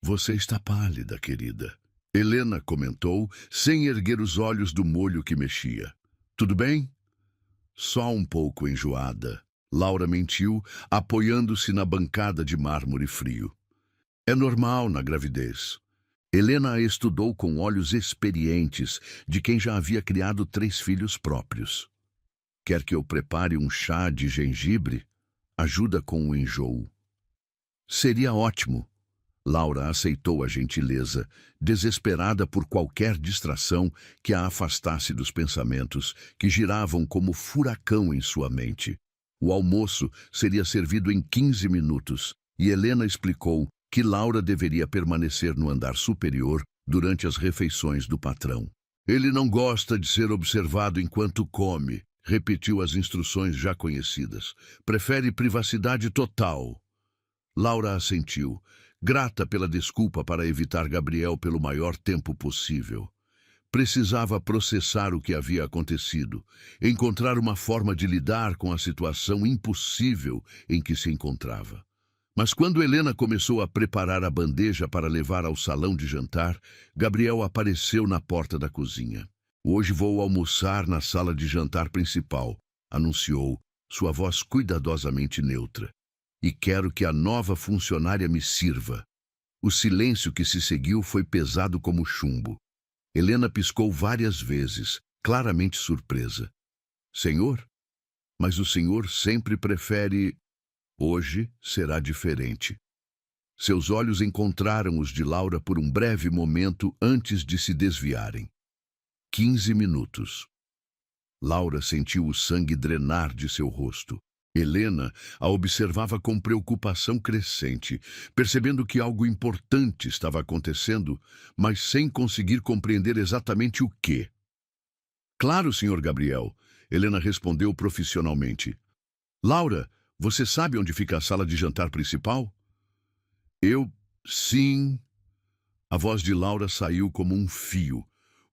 Você está pálida, querida, Helena comentou, sem erguer os olhos do molho que mexia. Tudo bem? Só um pouco enjoada, Laura mentiu, apoiando-se na bancada de mármore frio. É normal na gravidez. Helena a estudou com olhos experientes de quem já havia criado 3 filhos próprios. Quer que eu prepare um chá de gengibre? Ajuda com o enjoo. Seria ótimo. Laura aceitou a gentileza, desesperada por qualquer distração que a afastasse dos pensamentos que giravam como furacão em sua mente. O almoço seria servido em 15 minutos e Helena explicou que Laura deveria permanecer no andar superior durante as refeições do patrão. Ele não gosta de ser observado enquanto come, repetiu as instruções já conhecidas. Prefere privacidade total. Laura assentiu, grata pela desculpa para evitar Gabriel pelo maior tempo possível. Precisava processar o que havia acontecido, encontrar uma forma de lidar com a situação impossível em que se encontrava. Mas quando Helena começou a preparar a bandeja para levar ao salão de jantar, Gabriel apareceu na porta da cozinha. Hoje vou almoçar na sala de jantar principal, anunciou, sua voz cuidadosamente neutra. E quero que a nova funcionária me sirva. O silêncio que se seguiu foi pesado como chumbo. Helena piscou várias vezes, claramente surpresa. Senhor? Mas o senhor sempre prefere... Hoje será diferente. Seus olhos encontraram os de Laura por um breve momento antes de se desviarem. 15 minutos. Laura sentiu o sangue drenar de seu rosto. Helena a observava com preocupação crescente, percebendo que algo importante estava acontecendo, mas sem conseguir compreender exatamente o quê. Claro, Sr. Gabriel, Helena respondeu profissionalmente. Laura, você sabe onde fica a sala de jantar principal? Sim. A voz de Laura saiu como um fio.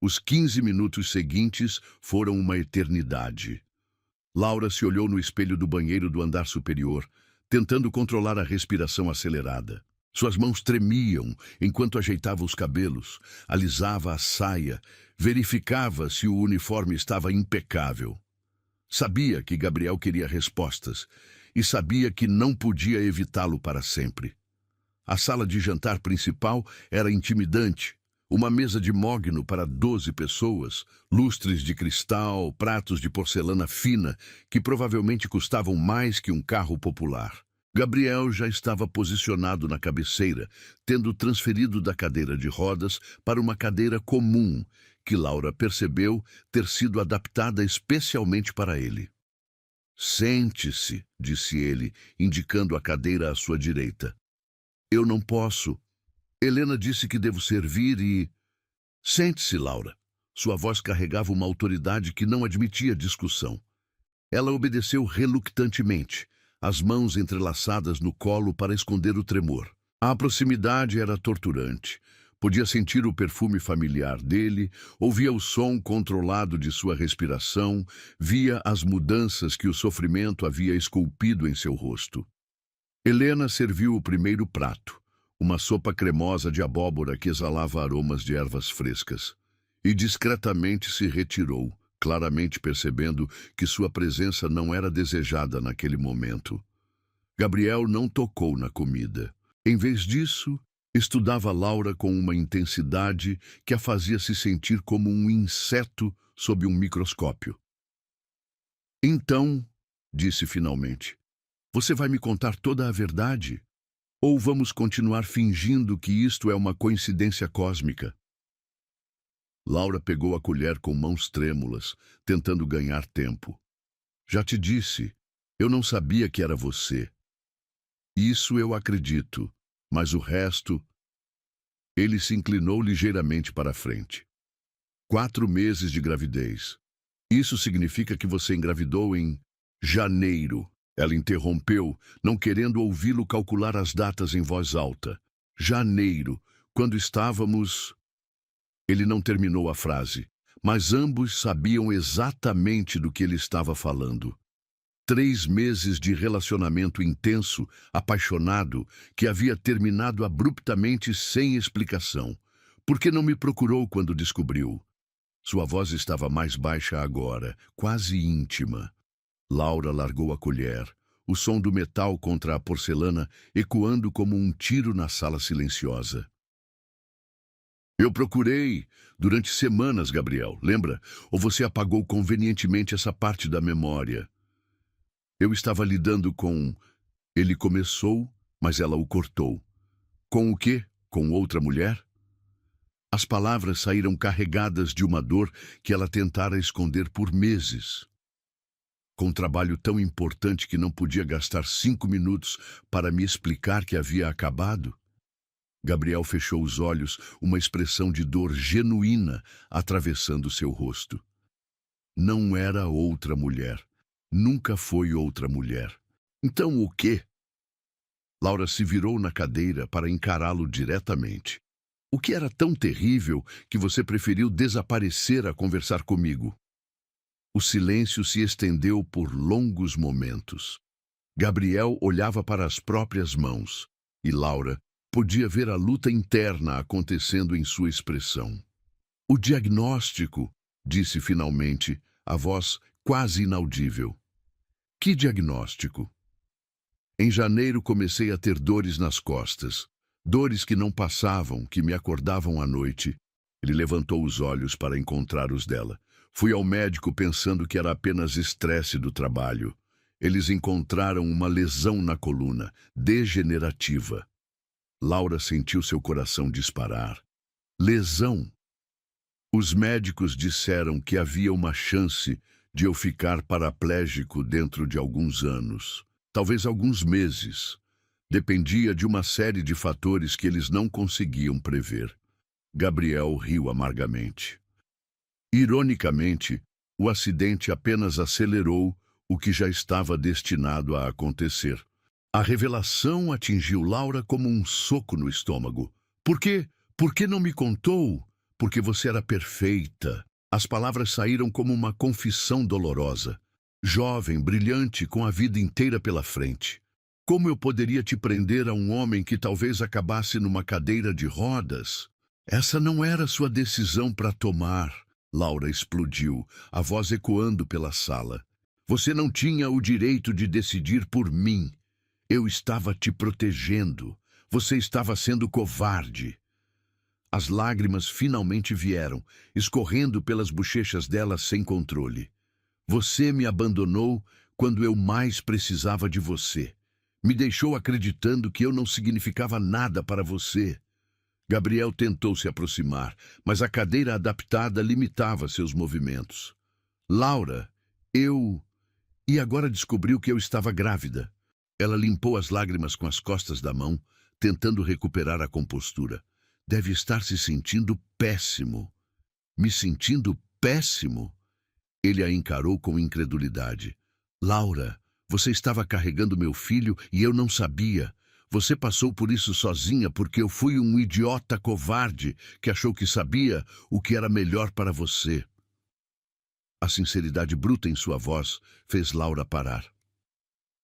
Os 15 minutos seguintes foram uma eternidade. Laura se olhou no espelho do banheiro do andar superior, tentando controlar a respiração acelerada. Suas mãos tremiam enquanto ajeitava os cabelos, alisava a saia, verificava se o uniforme estava impecável. Sabia que Gabriel queria respostas e sabia que não podia evitá-lo para sempre. A sala de jantar principal era intimidante. Uma mesa de mogno para 12 pessoas, lustres de cristal, pratos de porcelana fina, que provavelmente custavam mais que um carro popular. Gabriel já estava posicionado na cabeceira, tendo transferido da cadeira de rodas para uma cadeira comum, que Laura percebeu ter sido adaptada especialmente para ele. Sente-se, disse ele, indicando a cadeira à sua direita. Eu não posso. Helena disse que devo servir e... Sente-se, Laura. Sua voz carregava uma autoridade que não admitia discussão. Ela obedeceu relutantemente, as mãos entrelaçadas no colo para esconder o tremor. A proximidade era torturante. Podia sentir o perfume familiar dele, ouvia o som controlado de sua respiração, via as mudanças que o sofrimento havia esculpido em seu rosto. Helena serviu o primeiro prato, uma sopa cremosa de abóbora que exalava aromas de ervas frescas, e discretamente se retirou, claramente percebendo que sua presença não era desejada naquele momento. Gabriel não tocou na comida. Em vez disso, estudava Laura com uma intensidade que a fazia se sentir como um inseto sob um microscópio. Então, disse finalmente, você vai me contar toda a verdade? Ou vamos continuar fingindo que isto é uma coincidência cósmica? Laura pegou a colher com mãos trêmulas, tentando ganhar tempo. Já te disse, eu não sabia que era você. Isso eu acredito, mas o resto... Ele se inclinou ligeiramente para a frente. 4 meses de gravidez. Isso significa que você engravidou em janeiro. Ela interrompeu, não querendo ouvi-lo calcular as datas em voz alta. Janeiro, quando estávamos... Ele não terminou a frase, mas ambos sabiam exatamente do que ele estava falando. 3 meses de relacionamento intenso, apaixonado, que havia terminado abruptamente sem explicação. Por que não me procurou quando descobriu? Sua voz estava mais baixa agora, quase íntima. Laura largou a colher, o som do metal contra a porcelana ecoando como um tiro na sala silenciosa. Eu procurei durante semanas, Gabriel, lembra? Ou você apagou convenientemente essa parte da memória? Eu estava lidando com... Ele começou, mas ela o cortou. Com o quê? Com outra mulher? As palavras saíram carregadas de uma dor que ela tentara esconder por meses. Com um trabalho tão importante que não podia gastar 5 minutos para me explicar que havia acabado? Gabriel fechou os olhos, uma expressão de dor genuína atravessando seu rosto. Não era outra mulher. Nunca foi outra mulher. Então o quê? Laura se virou na cadeira para encará-lo diretamente. O que era tão terrível que você preferiu desaparecer a conversar comigo? O silêncio se estendeu por longos momentos. Gabriel olhava para as próprias mãos, e Laura podia ver a luta interna acontecendo em sua expressão. O diagnóstico, disse finalmente, a voz quase inaudível. Que diagnóstico? Em janeiro comecei a ter dores nas costas. Dores que não passavam, que me acordavam à noite. Ele levantou os olhos para encontrar os dela. Fui ao médico pensando que era apenas estresse do trabalho. Eles encontraram uma lesão na coluna, degenerativa. Laura sentiu seu coração disparar. Lesão? Os médicos disseram que havia uma chance de eu ficar paraplégico dentro de alguns anos, talvez alguns meses. Dependia de uma série de fatores que eles não conseguiam prever. Gabriel riu amargamente. Ironicamente, o acidente apenas acelerou o que já estava destinado a acontecer. A revelação atingiu Laura como um soco no estômago. Por quê? Por que não me contou? Porque você era perfeita. As palavras saíram como uma confissão dolorosa. Jovem, brilhante, com a vida inteira pela frente. Como eu poderia te prender a um homem que talvez acabasse numa cadeira de rodas? Essa não era sua decisão para tomar. Laura explodiu, a voz ecoando pela sala. Você não tinha o direito de decidir por mim. Eu estava te protegendo. Você estava sendo covarde. As lágrimas finalmente vieram, escorrendo pelas bochechas dela sem controle. Você me abandonou quando eu mais precisava de você. Me deixou acreditando que eu não significava nada para você. Gabriel tentou se aproximar, mas a cadeira adaptada limitava seus movimentos. Laura, eu... E agora descobriu que eu estava grávida. Ela limpou as lágrimas com as costas da mão, tentando recuperar a compostura. Deve estar se sentindo péssimo. Me sentindo péssimo? Ele a encarou com incredulidade. Laura, você estava carregando meu filho e eu não sabia. Você passou por isso sozinha porque eu fui um idiota covarde que achou que sabia o que era melhor para você. A sinceridade bruta em sua voz fez Laura parar.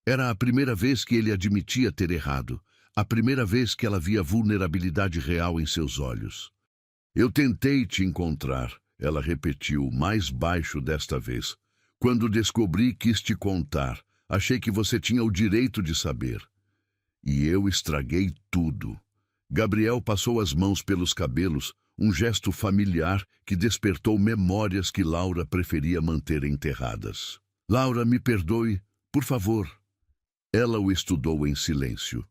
Era a primeira vez que ele admitia ter errado, a primeira vez que ela via vulnerabilidade real em seus olhos. Eu tentei te encontrar, ela repetiu, mais baixo desta vez. Quando descobri, quis te contar. Achei que você tinha o direito de saber. E eu estraguei tudo. Gabriel passou as mãos pelos cabelos, um gesto familiar que despertou memórias que Laura preferia manter enterradas. Laura, me perdoe, por favor. Ela o estudou em silêncio.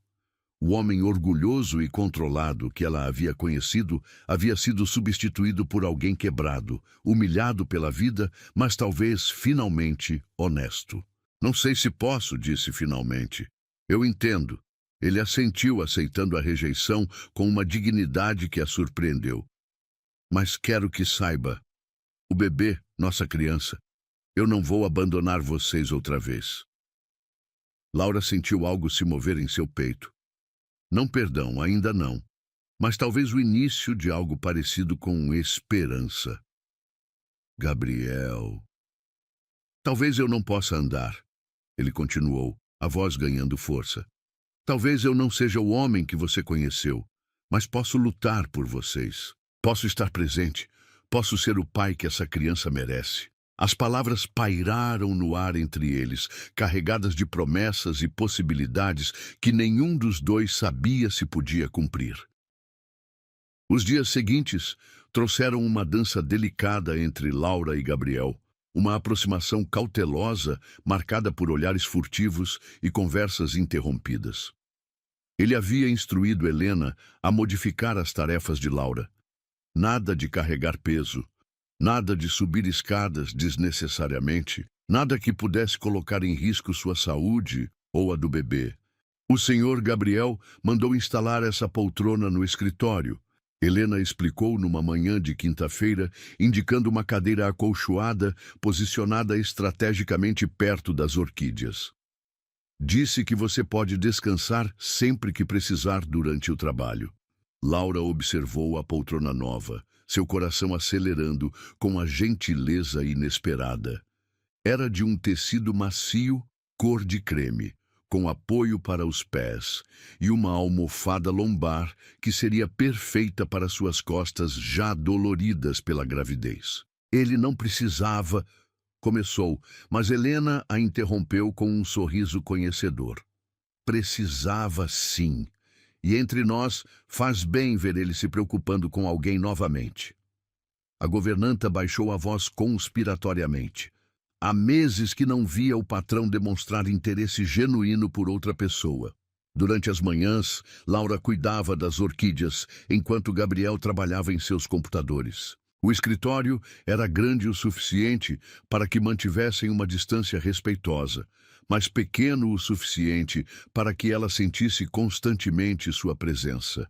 O homem orgulhoso e controlado que ela havia conhecido havia sido substituído por alguém quebrado, humilhado pela vida, mas talvez, finalmente, honesto. Não sei se posso, disse finalmente. Eu entendo. Ele assentiu, aceitando a rejeição com uma dignidade que a surpreendeu. Mas quero que saiba, o bebê, nossa criança, eu não vou abandonar vocês outra vez. Laura sentiu algo se mover em seu peito. Não perdão, ainda não. Mas talvez o início de algo parecido com esperança. Gabriel. Talvez eu não possa andar, ele continuou, a voz ganhando força. Talvez eu não seja o homem que você conheceu, mas posso lutar por vocês. Posso estar presente. Posso ser o pai que essa criança merece. As palavras pairaram no ar entre eles, carregadas de promessas e possibilidades que nenhum dos dois sabia se podia cumprir. Os dias seguintes trouxeram uma dança delicada entre Laura e Gabriel, uma aproximação cautelosa, marcada por olhares furtivos e conversas interrompidas. Ele havia instruído Helena a modificar as tarefas de Laura. Nada de carregar peso, nada de subir escadas desnecessariamente, nada que pudesse colocar em risco sua saúde ou a do bebê. O senhor Gabriel mandou instalar essa poltrona no escritório. Helena explicou numa manhã de quinta-feira, indicando uma cadeira acolchoada posicionada estrategicamente perto das orquídeas. Disse que você pode descansar sempre que precisar durante o trabalho. Laura observou a poltrona nova, seu coração acelerando com a gentileza inesperada. Era de um tecido macio, cor de creme, com apoio para os pés, e uma almofada lombar que seria perfeita para suas costas já doloridas pela gravidez. Ele não precisava... Começou, mas Helena a interrompeu com um sorriso conhecedor. Precisava sim. E entre nós, faz bem ver ele se preocupando com alguém novamente. A governanta baixou a voz conspiratoriamente. Há meses que não via o patrão demonstrar interesse genuíno por outra pessoa. Durante as manhãs, Laura cuidava das orquídeas, enquanto Gabriel trabalhava em seus computadores. O escritório era grande o suficiente para que mantivessem uma distância respeitosa, mas pequeno o suficiente para que ela sentisse constantemente sua presença.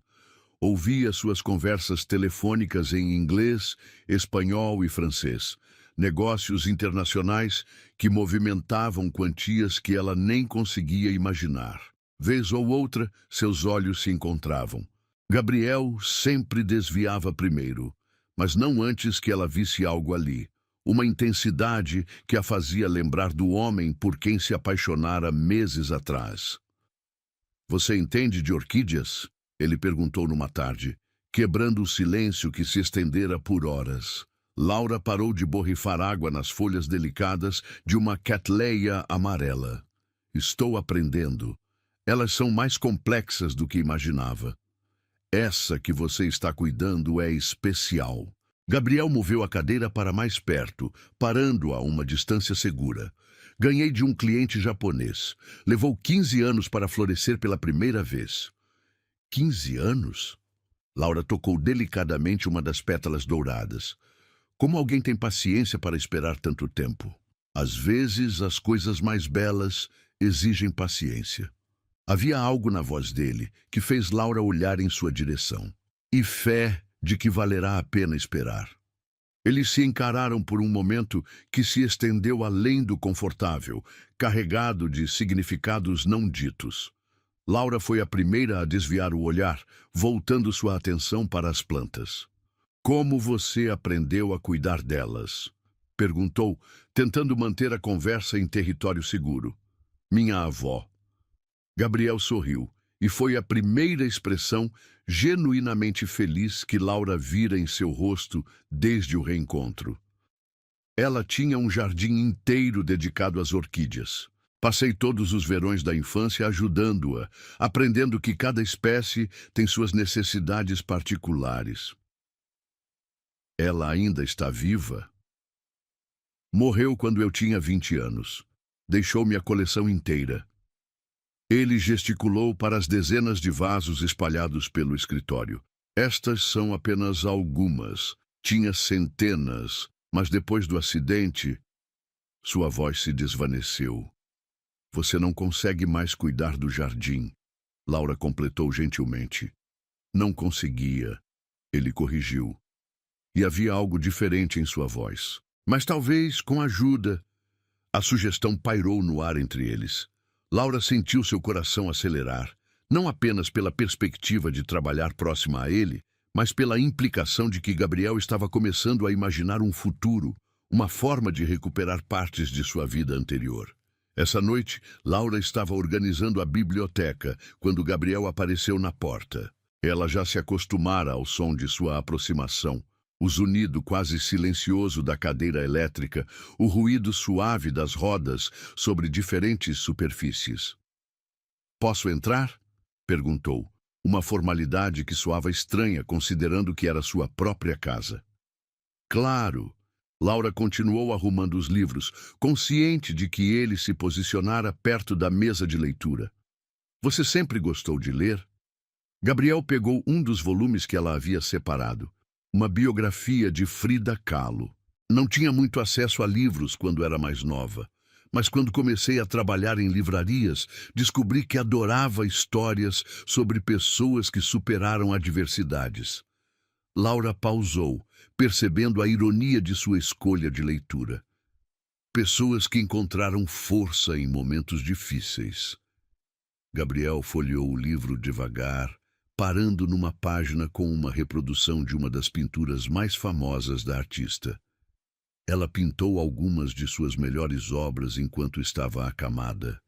Ouvia suas conversas telefônicas em inglês, espanhol e francês. Negócios internacionais que movimentavam quantias que ela nem conseguia imaginar. Vez ou outra, seus olhos se encontravam. Gabriel sempre desviava primeiro, mas não antes que ela visse algo ali. Uma intensidade que a fazia lembrar do homem por quem se apaixonara meses atrás. Você entende de orquídeas? Ele perguntou numa tarde, quebrando o silêncio que se estendera por horas. Laura parou de borrifar água nas folhas delicadas de uma catleia amarela. Estou aprendendo. Elas são mais complexas do que imaginava. Essa que você está cuidando é especial. Gabriel moveu a cadeira para mais perto, parando-a a uma distância segura. Ganhei de um cliente japonês. Levou 15 anos para florescer pela primeira vez. 15 anos? Laura tocou delicadamente uma das pétalas douradas. Como alguém tem paciência para esperar tanto tempo? Às vezes, as coisas mais belas exigem paciência. Havia algo na voz dele que fez Laura olhar em sua direção. E fé de que valerá a pena esperar. Eles se encararam por um momento que se estendeu além do confortável, carregado de significados não ditos. Laura foi a primeira a desviar o olhar, voltando sua atenção para as plantas. Como você aprendeu a cuidar delas? Perguntou, tentando manter a conversa em território seguro. Minha avó. Gabriel sorriu, e foi a primeira expressão genuinamente feliz que Laura vira em seu rosto desde o reencontro. Ela tinha um jardim inteiro dedicado às orquídeas. Passei todos os verões da infância ajudando-a, aprendendo que cada espécie tem suas necessidades particulares. Ela ainda está viva? Morreu quando eu tinha 20 anos. Deixou-me a coleção inteira. Ele gesticulou para as dezenas de vasos espalhados pelo escritório. Estas são apenas algumas. Tinha centenas, mas depois do acidente, sua voz se desvaneceu. Você não consegue mais cuidar do jardim, Laura completou gentilmente. Não conseguia, ele corrigiu. E havia algo diferente em sua voz. Mas talvez, com ajuda, a sugestão pairou no ar entre eles. Laura sentiu seu coração acelerar, não apenas pela perspectiva de trabalhar próxima a ele, mas pela implicação de que Gabriel estava começando a imaginar um futuro, uma forma de recuperar partes de sua vida anterior. Essa noite, Laura estava organizando a biblioteca quando Gabriel apareceu na porta. Ela já se acostumara ao som de sua aproximação, o zunido quase silencioso da cadeira elétrica, o ruído suave das rodas sobre diferentes superfícies. "Posso entrar?" perguntou, uma formalidade que soava estranha considerando que era sua própria casa. "Claro." Laura continuou arrumando os livros, consciente de que ele se posicionara perto da mesa de leitura. "Você sempre gostou de ler?" Gabriel pegou um dos volumes que ela havia separado, uma biografia de Frida Kahlo. "Não tinha muito acesso a livros quando era mais nova, mas quando comecei a trabalhar em livrarias, descobri que adorava histórias sobre pessoas que superaram adversidades." Laura pausou, percebendo a ironia de sua escolha de leitura. Pessoas que encontraram força em momentos difíceis. Gabriel folheou o livro devagar, parando numa página com uma reprodução de uma das pinturas mais famosas da artista. Ela pintou algumas de suas melhores obras enquanto estava acamada,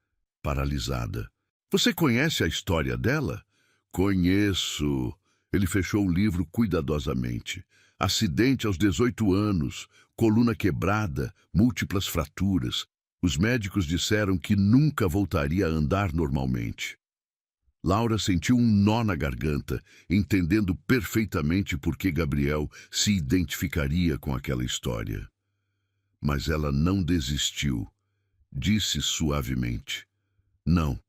paralisada. "Você conhece a história dela?" "Conheço." Ele fechou o livro cuidadosamente. Acidente aos 18 anos, coluna quebrada, múltiplas fraturas. Os médicos disseram que nunca voltaria a andar normalmente. Laura sentiu um nó na garganta, entendendo perfeitamente por que Gabriel se identificaria com aquela história. Mas ela não desistiu. Disse suavemente: "Não."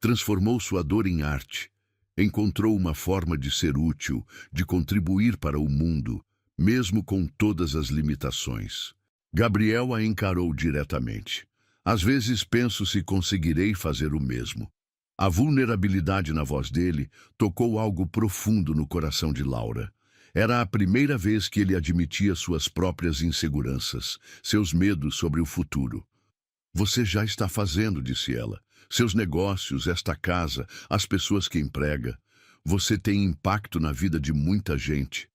Transformou sua dor em arte. Encontrou uma forma de ser útil, de contribuir para o mundo, mesmo com todas as limitações. Gabriel a encarou diretamente. "Às vezes penso se conseguirei fazer o mesmo." A vulnerabilidade na voz dele tocou algo profundo no coração de Laura. Era a primeira vez que ele admitia suas próprias inseguranças, seus medos sobre o futuro. "Você já está fazendo", disse ela. "Seus negócios, esta casa, as pessoas que emprega. Você tem impacto na vida de muita gente.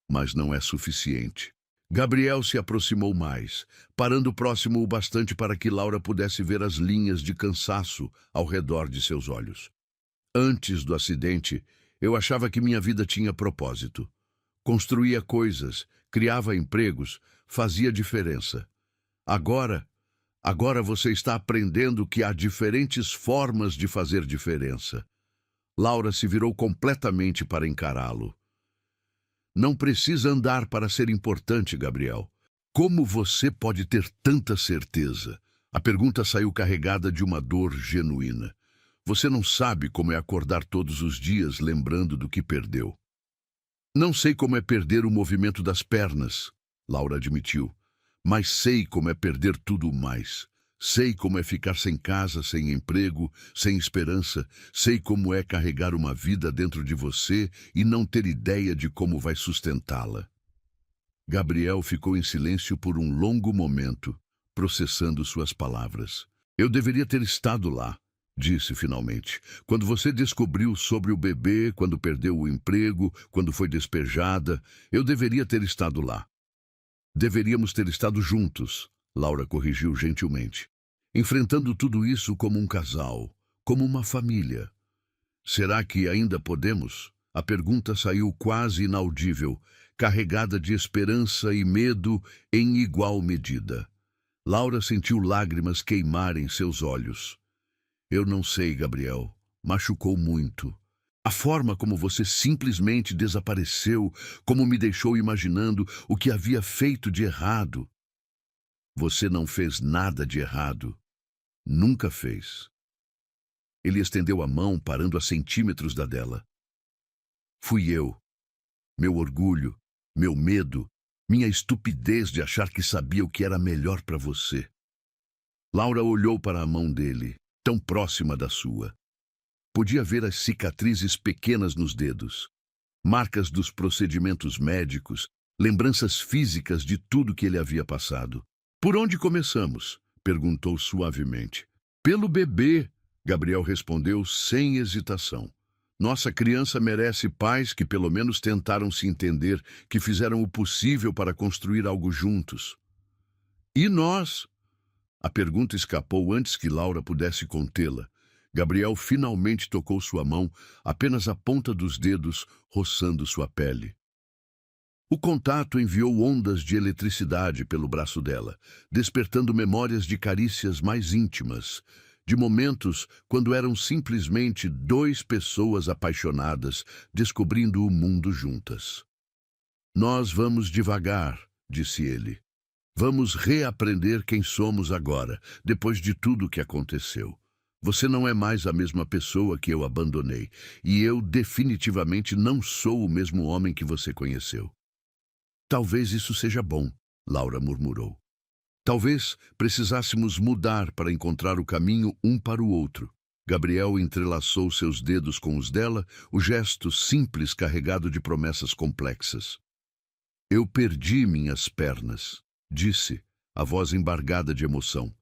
Mas não é suficiente." Gabriel se aproximou mais, parando próximo o bastante para que Laura pudesse ver as linhas de cansaço ao redor de seus olhos. "Antes do acidente, eu achava que minha vida tinha propósito. Construía coisas, criava empregos, fazia diferença. Agora você está aprendendo que há diferentes formas de fazer diferença." Laura se virou completamente para encará-lo. "Não precisa andar para ser importante, Gabriel. Como você pode ter tanta certeza?" A pergunta saiu carregada de uma dor genuína. "Você não sabe como é acordar todos os dias lembrando do que perdeu." "Não sei como é perder o movimento das pernas", Laura admitiu. "Mas sei como é perder tudo mais. Sei como é ficar sem casa, sem emprego, sem esperança. Sei como é carregar uma vida dentro de você e não ter ideia de como vai sustentá-la." Gabriel ficou em silêncio por um longo momento, processando suas palavras. "Eu deveria ter estado lá", disse finalmente. "Quando você descobriu sobre o bebê, quando perdeu o emprego, quando foi despejada, eu deveria ter estado lá." "Deveríamos ter estado juntos", Laura corrigiu gentilmente. "Enfrentando tudo isso como um casal, como uma família." "Será que ainda podemos?" A pergunta saiu quase inaudível, carregada de esperança e medo em igual medida. Laura sentiu lágrimas queimarem seus olhos. "Eu não sei, Gabriel. Machucou muito. A forma como você simplesmente desapareceu, como me deixou imaginando o que havia feito de errado." "Você não fez nada de errado. Nunca fez." Ele estendeu a mão, parando a centímetros da dela. "Fui eu. Meu orgulho, meu medo, minha estupidez de achar que sabia o que era melhor para você." Laura olhou para a mão dele, tão próxima da sua. Podia ver as cicatrizes pequenas nos dedos, marcas dos procedimentos médicos, lembranças físicas de tudo que ele havia passado. "Por onde começamos?" perguntou suavemente. "Pelo bebê." Gabriel respondeu sem hesitação. Nossa criança merece pais que pelo menos tentaram se entender, que fizeram o possível para construir algo juntos. E nós? A pergunta escapou antes que Laura pudesse contê-la. Gabriel finalmente tocou sua mão, apenas a ponta dos dedos roçando sua pele. O contato enviou ondas de eletricidade pelo braço dela, despertando memórias de carícias mais íntimas, de momentos quando eram simplesmente duas pessoas apaixonadas, descobrindo o mundo juntas. Nós vamos devagar, disse ele. Vamos reaprender quem somos agora, depois de tudo o que aconteceu. Você não é mais a mesma pessoa que eu abandonei, e eu definitivamente não sou o mesmo homem que você conheceu. Talvez isso seja bom, Laura murmurou. Talvez precisássemos mudar para encontrar o caminho um para o outro. Gabriel entrelaçou seus dedos com os dela, o gesto simples carregado de promessas complexas. Eu perdi minhas pernas, disse, a voz embargada de emoção.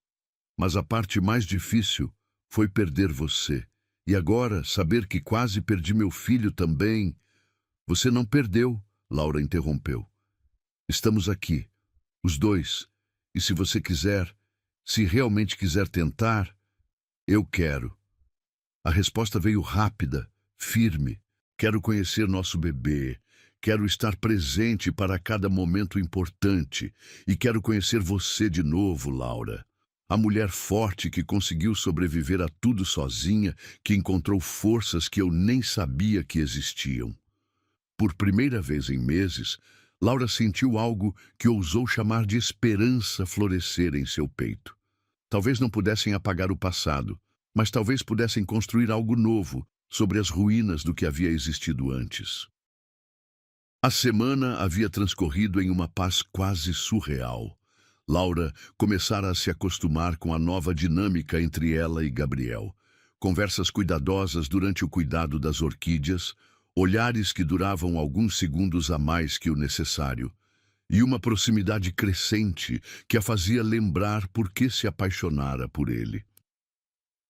Mas a parte mais difícil foi perder você. E agora, saber que quase perdi meu filho também. Você não perdeu, Laura interrompeu. Estamos aqui, os dois. E se você quiser, se realmente quiser tentar, eu quero. A resposta veio rápida, firme. Quero conhecer nosso bebê. Quero estar presente para cada momento importante. E quero conhecer você de novo, Laura. A mulher forte que conseguiu sobreviver a tudo sozinha, que encontrou forças que eu nem sabia que existiam. Por primeira vez em meses, Laura sentiu algo que ousou chamar de esperança florescer em seu peito. Talvez não pudessem apagar o passado, mas talvez pudessem construir algo novo sobre as ruínas do que havia existido antes. A semana havia transcorrido em uma paz quase surreal. Laura começara a se acostumar com a nova dinâmica entre ela e Gabriel. Conversas cuidadosas durante o cuidado das orquídeas, olhares que duravam alguns segundos a mais que o necessário, e uma proximidade crescente que a fazia lembrar por que se apaixonara por ele.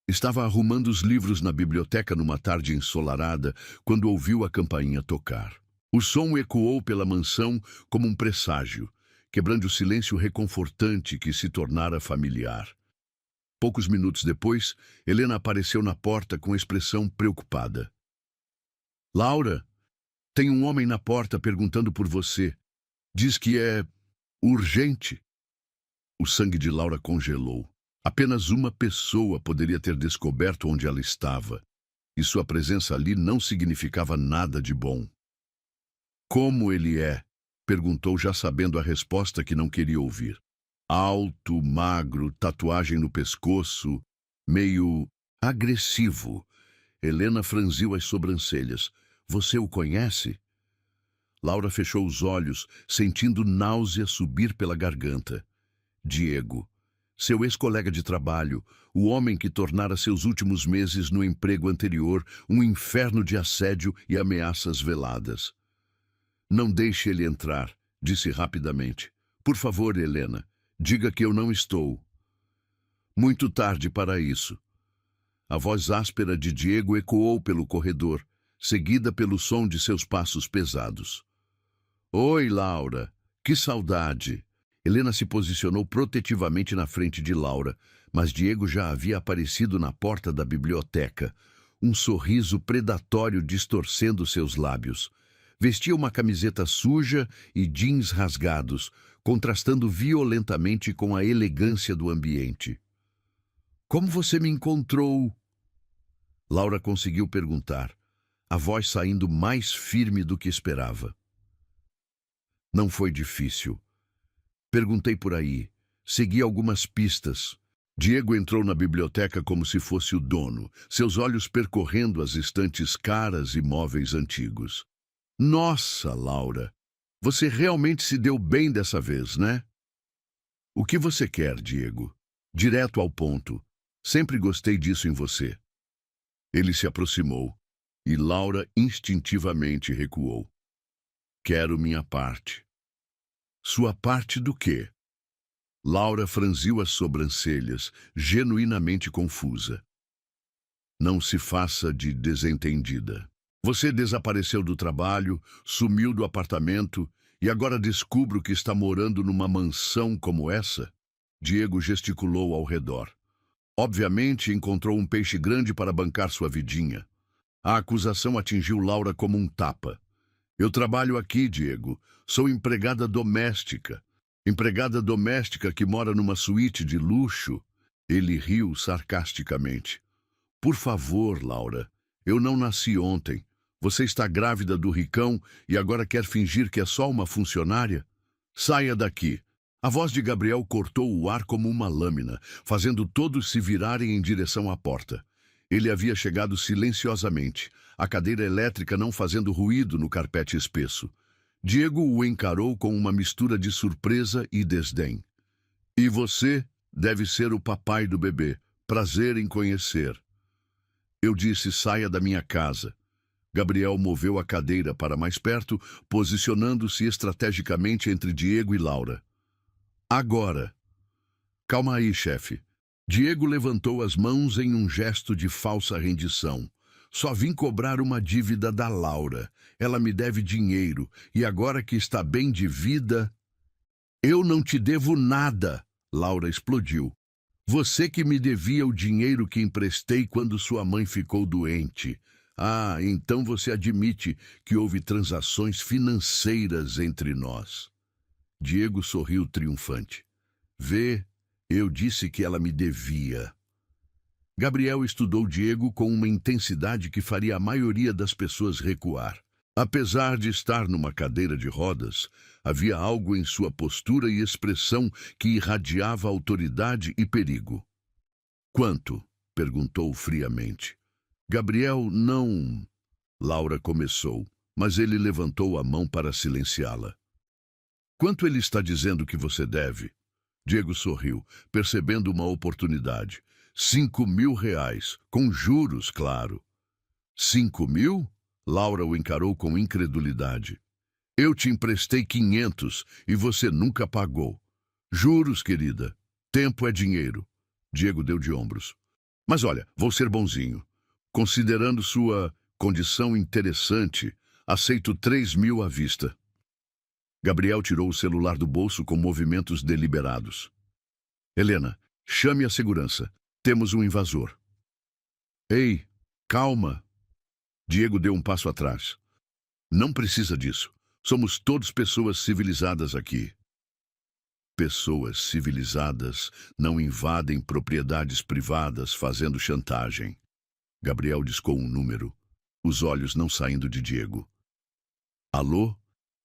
Estava arrumando os livros na biblioteca numa tarde ensolarada quando ouviu a campainha tocar. O som ecoou pela mansão como um presságio, quebrando o silêncio reconfortante que se tornara familiar. Poucos minutos depois, Helena apareceu na porta com expressão preocupada. Laura, tem um homem na porta perguntando por você. Diz que é urgente. O sangue de Laura congelou. Apenas uma pessoa poderia ter descoberto onde ela estava, e sua presença ali não significava nada de bom. Como ele é? Perguntou, já sabendo a resposta que não queria ouvir. Alto, magro, tatuagem no pescoço, meio agressivo. Helena franziu as sobrancelhas. Você o conhece? Laura fechou os olhos, sentindo náusea subir pela garganta. Diego, seu ex-colega de trabalho, o homem que tornara seus últimos meses no emprego anterior um inferno de assédio e ameaças veladas. Não deixe ele entrar, disse rapidamente. Por favor, Helena, diga que eu não estou. Muito tarde para isso. A voz áspera de Diego ecoou pelo corredor, seguida pelo som de seus passos pesados. Oi, Laura. Que saudade. Helena se posicionou protetivamente na frente de Laura, mas Diego já havia aparecido na porta da biblioteca, um sorriso predatório distorcendo seus lábios. Vestia uma camiseta suja e jeans rasgados, contrastando violentamente com a elegância do ambiente. Como você me encontrou? Laura conseguiu perguntar, a voz saindo mais firme do que esperava. Não foi difícil. Perguntei por aí, segui algumas pistas. Diego entrou na biblioteca como se fosse o dono, seus olhos percorrendo as estantes caras e móveis antigos. Nossa, Laura, você realmente se deu bem dessa vez, né? O que você quer, Diego? Direto ao ponto. Sempre gostei disso em você. Ele se aproximou, e Laura instintivamente recuou. Quero minha parte. Sua parte do quê? Laura franziu as sobrancelhas, genuinamente confusa. Não se faça de desentendida. Você desapareceu do trabalho, sumiu do apartamento e agora descubro que está morando numa mansão como essa? Diego gesticulou ao redor. Obviamente encontrou um peixe grande para bancar sua vidinha. A acusação atingiu Laura como um tapa. Eu trabalho aqui, Diego. Sou empregada doméstica. Empregada doméstica que mora numa suíte de luxo. Ele riu sarcasticamente. Por favor, Laura, eu não nasci ontem. Você está grávida do ricão e agora quer fingir que é só uma funcionária? Saia daqui. A voz de Gabriel cortou o ar como uma lâmina, fazendo todos se virarem em direção à porta. Ele havia chegado silenciosamente, a cadeira elétrica não fazendo ruído no carpete espesso. Diego o encarou com uma mistura de surpresa e desdém. E você deve ser o papai do bebê. Prazer em conhecer. Eu disse, saia da minha casa. Gabriel moveu a cadeira para mais perto, posicionando-se estrategicamente entre Diego e Laura. Agora. Calma aí, chefe. Diego levantou as mãos em um gesto de falsa rendição. Só vim cobrar uma dívida da Laura. Ela me deve dinheiro, e agora que está bem de vida... Eu não te devo nada, Laura explodiu. Você que me devia o dinheiro que emprestei quando sua mãe ficou doente. Ah, então você admite que houve transações financeiras entre nós. Diego sorriu triunfante. Vê, eu disse que ela me devia. Gabriel estudou Diego com uma intensidade que faria a maioria das pessoas recuar. Apesar de estar numa cadeira de rodas, havia algo em sua postura e expressão que irradiava autoridade e perigo. Quanto? Perguntou friamente. Gabriel não... Laura começou, mas ele levantou a mão para silenciá-la. Quanto ele está dizendo que você deve? Diego sorriu, percebendo uma oportunidade. 5.000 reais, com juros, claro. 5.000? Laura o encarou com incredulidade. Eu te emprestei 500 e você nunca pagou. Juros, querida. Tempo é dinheiro. Diego deu de ombros. Mas olha, vou ser bonzinho. Considerando sua condição interessante, aceito 3.000 à vista. Gabriel tirou o celular do bolso com movimentos deliberados. Helena, chame a segurança. Temos um invasor. Ei, calma. Diego deu um passo atrás. Não precisa disso. Somos todos pessoas civilizadas aqui. Pessoas civilizadas não invadem propriedades privadas fazendo chantagem. Gabriel discou um número, os olhos não saindo de Diego. Alô?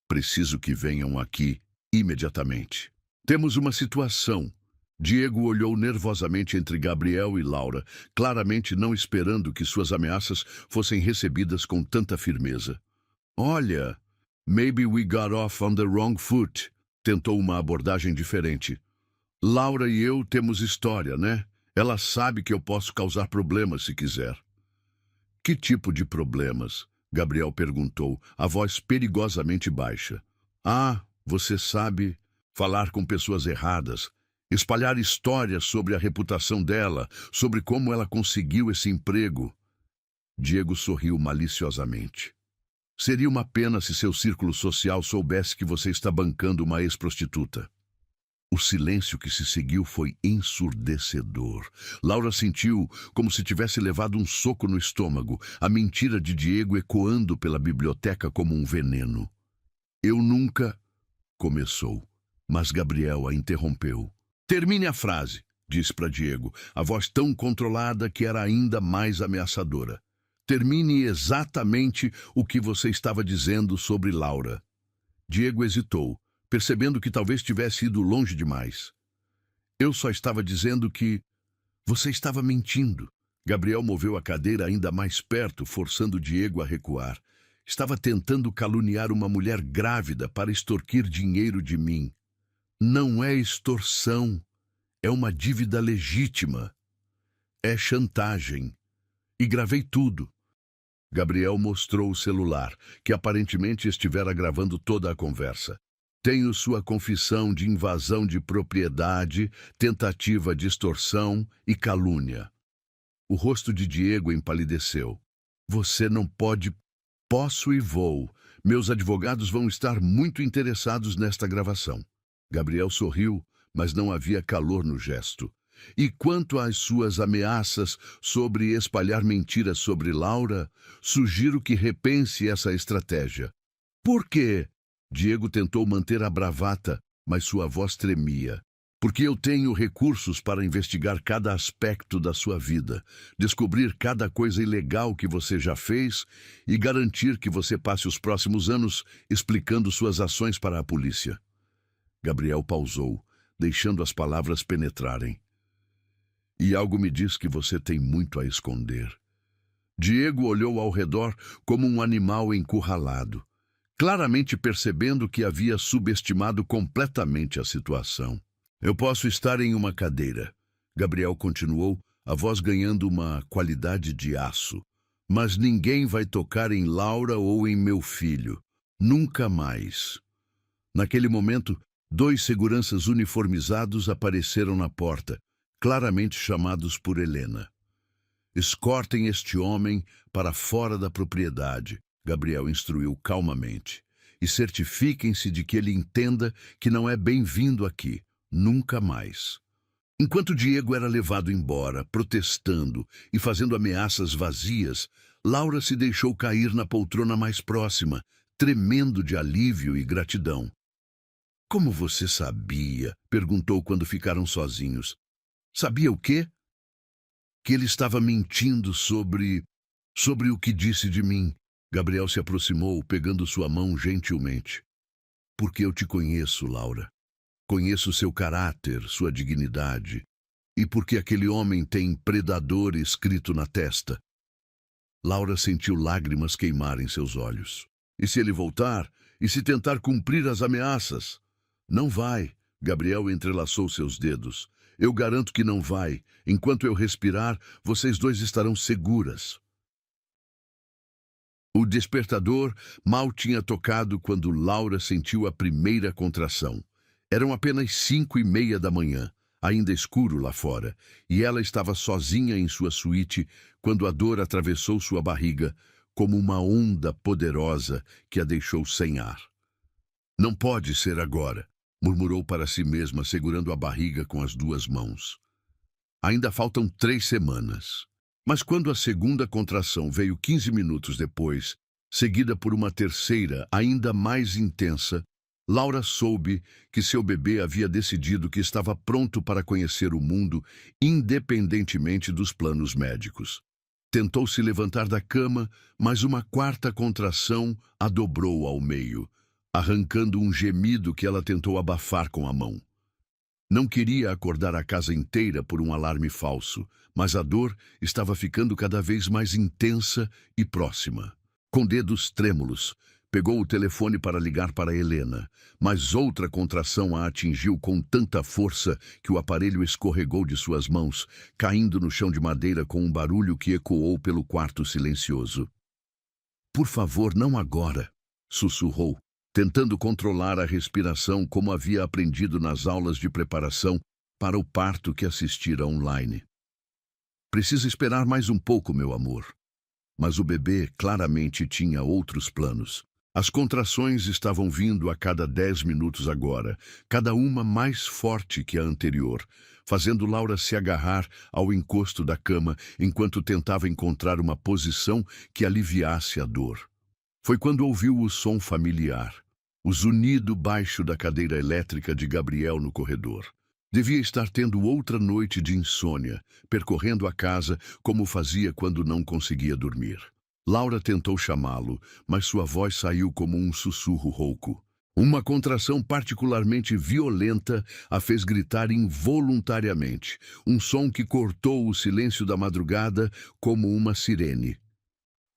Preciso que venham aqui imediatamente. Temos uma situação. Diego olhou nervosamente entre Gabriel e Laura, claramente não esperando que suas ameaças fossem recebidas com tanta firmeza. Olha, maybe we got off on the wrong foot. Tentou uma abordagem diferente. Laura e eu temos história, né? Ela sabe que eu posso causar problemas se quiser. Que tipo de problemas? Gabriel perguntou, a voz perigosamente baixa. Ah, você sabe, falar com pessoas erradas, espalhar histórias sobre a reputação dela, sobre como ela conseguiu esse emprego. Diego sorriu maliciosamente. Seria uma pena se seu círculo social soubesse que você está bancando uma ex-prostituta. O silêncio que se seguiu foi ensurdecedor. Laura sentiu como se tivesse levado um soco no estômago, a mentira de Diego ecoando pela biblioteca como um veneno. Eu nunca... Começou, mas Gabriel a interrompeu. Termine a frase, disse para Diego, a voz tão controlada que era ainda mais ameaçadora. Termine exatamente o que você estava dizendo sobre Laura. Diego hesitou, percebendo que talvez tivesse ido longe demais. Eu só estava dizendo que... Você estava mentindo. Gabriel moveu a cadeira ainda mais perto, forçando Diego a recuar. Estava tentando caluniar uma mulher grávida para extorquir dinheiro de mim. Não é extorsão. É uma dívida legítima. É chantagem. E gravei tudo. Gabriel mostrou o celular, que aparentemente estivera gravando toda a conversa. Tenho sua confissão de invasão de propriedade, tentativa de extorsão e calúnia. O rosto de Diego empalideceu. Você não pode. Posso e vou. Meus advogados vão estar muito interessados nesta gravação. Gabriel sorriu, mas não havia calor no gesto. E quanto às suas ameaças sobre espalhar mentiras sobre Laura, sugiro que repense essa estratégia. Por quê? Diego tentou manter a bravata, mas sua voz tremia. Porque eu tenho recursos para investigar cada aspecto da sua vida, descobrir cada coisa ilegal que você já fez e garantir que você passe os próximos anos explicando suas ações para a polícia. Gabriel pausou, deixando as palavras penetrarem. E algo me diz que você tem muito a esconder. Diego olhou ao redor como um animal encurralado, claramente percebendo que havia subestimado completamente a situação. Eu posso estar em uma cadeira, Gabriel continuou, a voz ganhando uma qualidade de aço. Mas ninguém vai tocar em Laura ou em meu filho. Nunca mais. Naquele momento, 2 seguranças uniformizados apareceram na porta, claramente chamados por Helena. Escortem este homem para fora da propriedade, Gabriel instruiu calmamente. E certifiquem-se de que ele entenda que não é bem-vindo aqui. Nunca mais. Enquanto Diego era levado embora, protestando e fazendo ameaças vazias, Laura se deixou cair na poltrona mais próxima, tremendo de alívio e gratidão. Como você sabia? Perguntou quando ficaram sozinhos. Sabia o quê? Que ele estava mentindo sobre o que disse de mim. Gabriel se aproximou, pegando sua mão gentilmente. Porque eu te conheço, Laura. Conheço seu caráter, sua dignidade, e porque aquele homem tem predador escrito na testa. Laura sentiu lágrimas queimarem seus olhos. E se ele voltar? E se tentar cumprir as ameaças? Não vai. Gabriel entrelaçou seus dedos. Eu garanto que não vai. Enquanto eu respirar, vocês 2 estarão seguras. O despertador mal tinha tocado quando Laura sentiu a primeira contração. Eram apenas 5:30 da manhã, ainda escuro lá fora, e ela estava sozinha em sua suíte quando a dor atravessou sua barriga como uma onda poderosa que a deixou sem ar. Não pode ser agora, murmurou para si mesma, segurando a barriga com as 2 mãos. Ainda faltam 3 semanas. Mas quando a segunda contração veio 15 minutos depois, seguida por uma terceira ainda mais intensa, Laura soube que seu bebê havia decidido que estava pronto para conhecer o mundo, independentemente dos planos médicos. Tentou se levantar da cama, mas uma 4ª contração a dobrou ao meio, arrancando um gemido que ela tentou abafar com a mão. Não queria acordar a casa inteira por um alarme falso, mas a dor estava ficando cada vez mais intensa e próxima. Com dedos trêmulos, pegou o telefone para ligar para Helena, mas outra contração a atingiu com tanta força que o aparelho escorregou de suas mãos, caindo no chão de madeira com um barulho que ecoou pelo quarto silencioso. Por favor, não agora, sussurrou, tentando controlar a respiração como havia aprendido nas aulas de preparação para o parto que assistira online. Precisa esperar mais um pouco, meu amor. Mas o bebê claramente tinha outros planos. As contrações estavam vindo a cada 10 minutos agora, cada uma mais forte que a anterior, fazendo Laura se agarrar ao encosto da cama enquanto tentava encontrar uma posição que aliviasse a dor. Foi quando ouviu o som familiar, o zunido baixo da cadeira elétrica de Gabriel no corredor. Devia estar tendo outra noite de insônia, percorrendo a casa como fazia quando não conseguia dormir. Laura tentou chamá-lo, mas sua voz saiu como um sussurro rouco. Uma contração particularmente violenta a fez gritar involuntariamente, um som que cortou o silêncio da madrugada como uma sirene.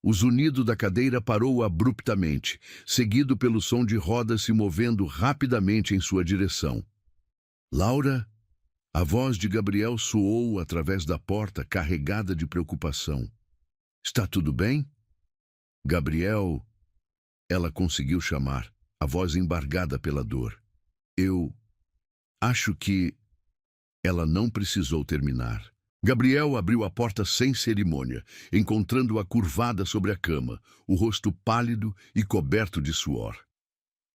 O zunido da cadeira parou abruptamente, seguido pelo som de rodas se movendo rapidamente em sua direção. Laura? A voz de Gabriel soou através da porta, carregada de preocupação. Está tudo bem? Gabriel, ela conseguiu chamar, a voz embargada pela dor. Eu acho que ela não precisou terminar. Gabriel abriu a porta sem cerimônia, encontrando-a curvada sobre a cama, o rosto pálido e coberto de suor.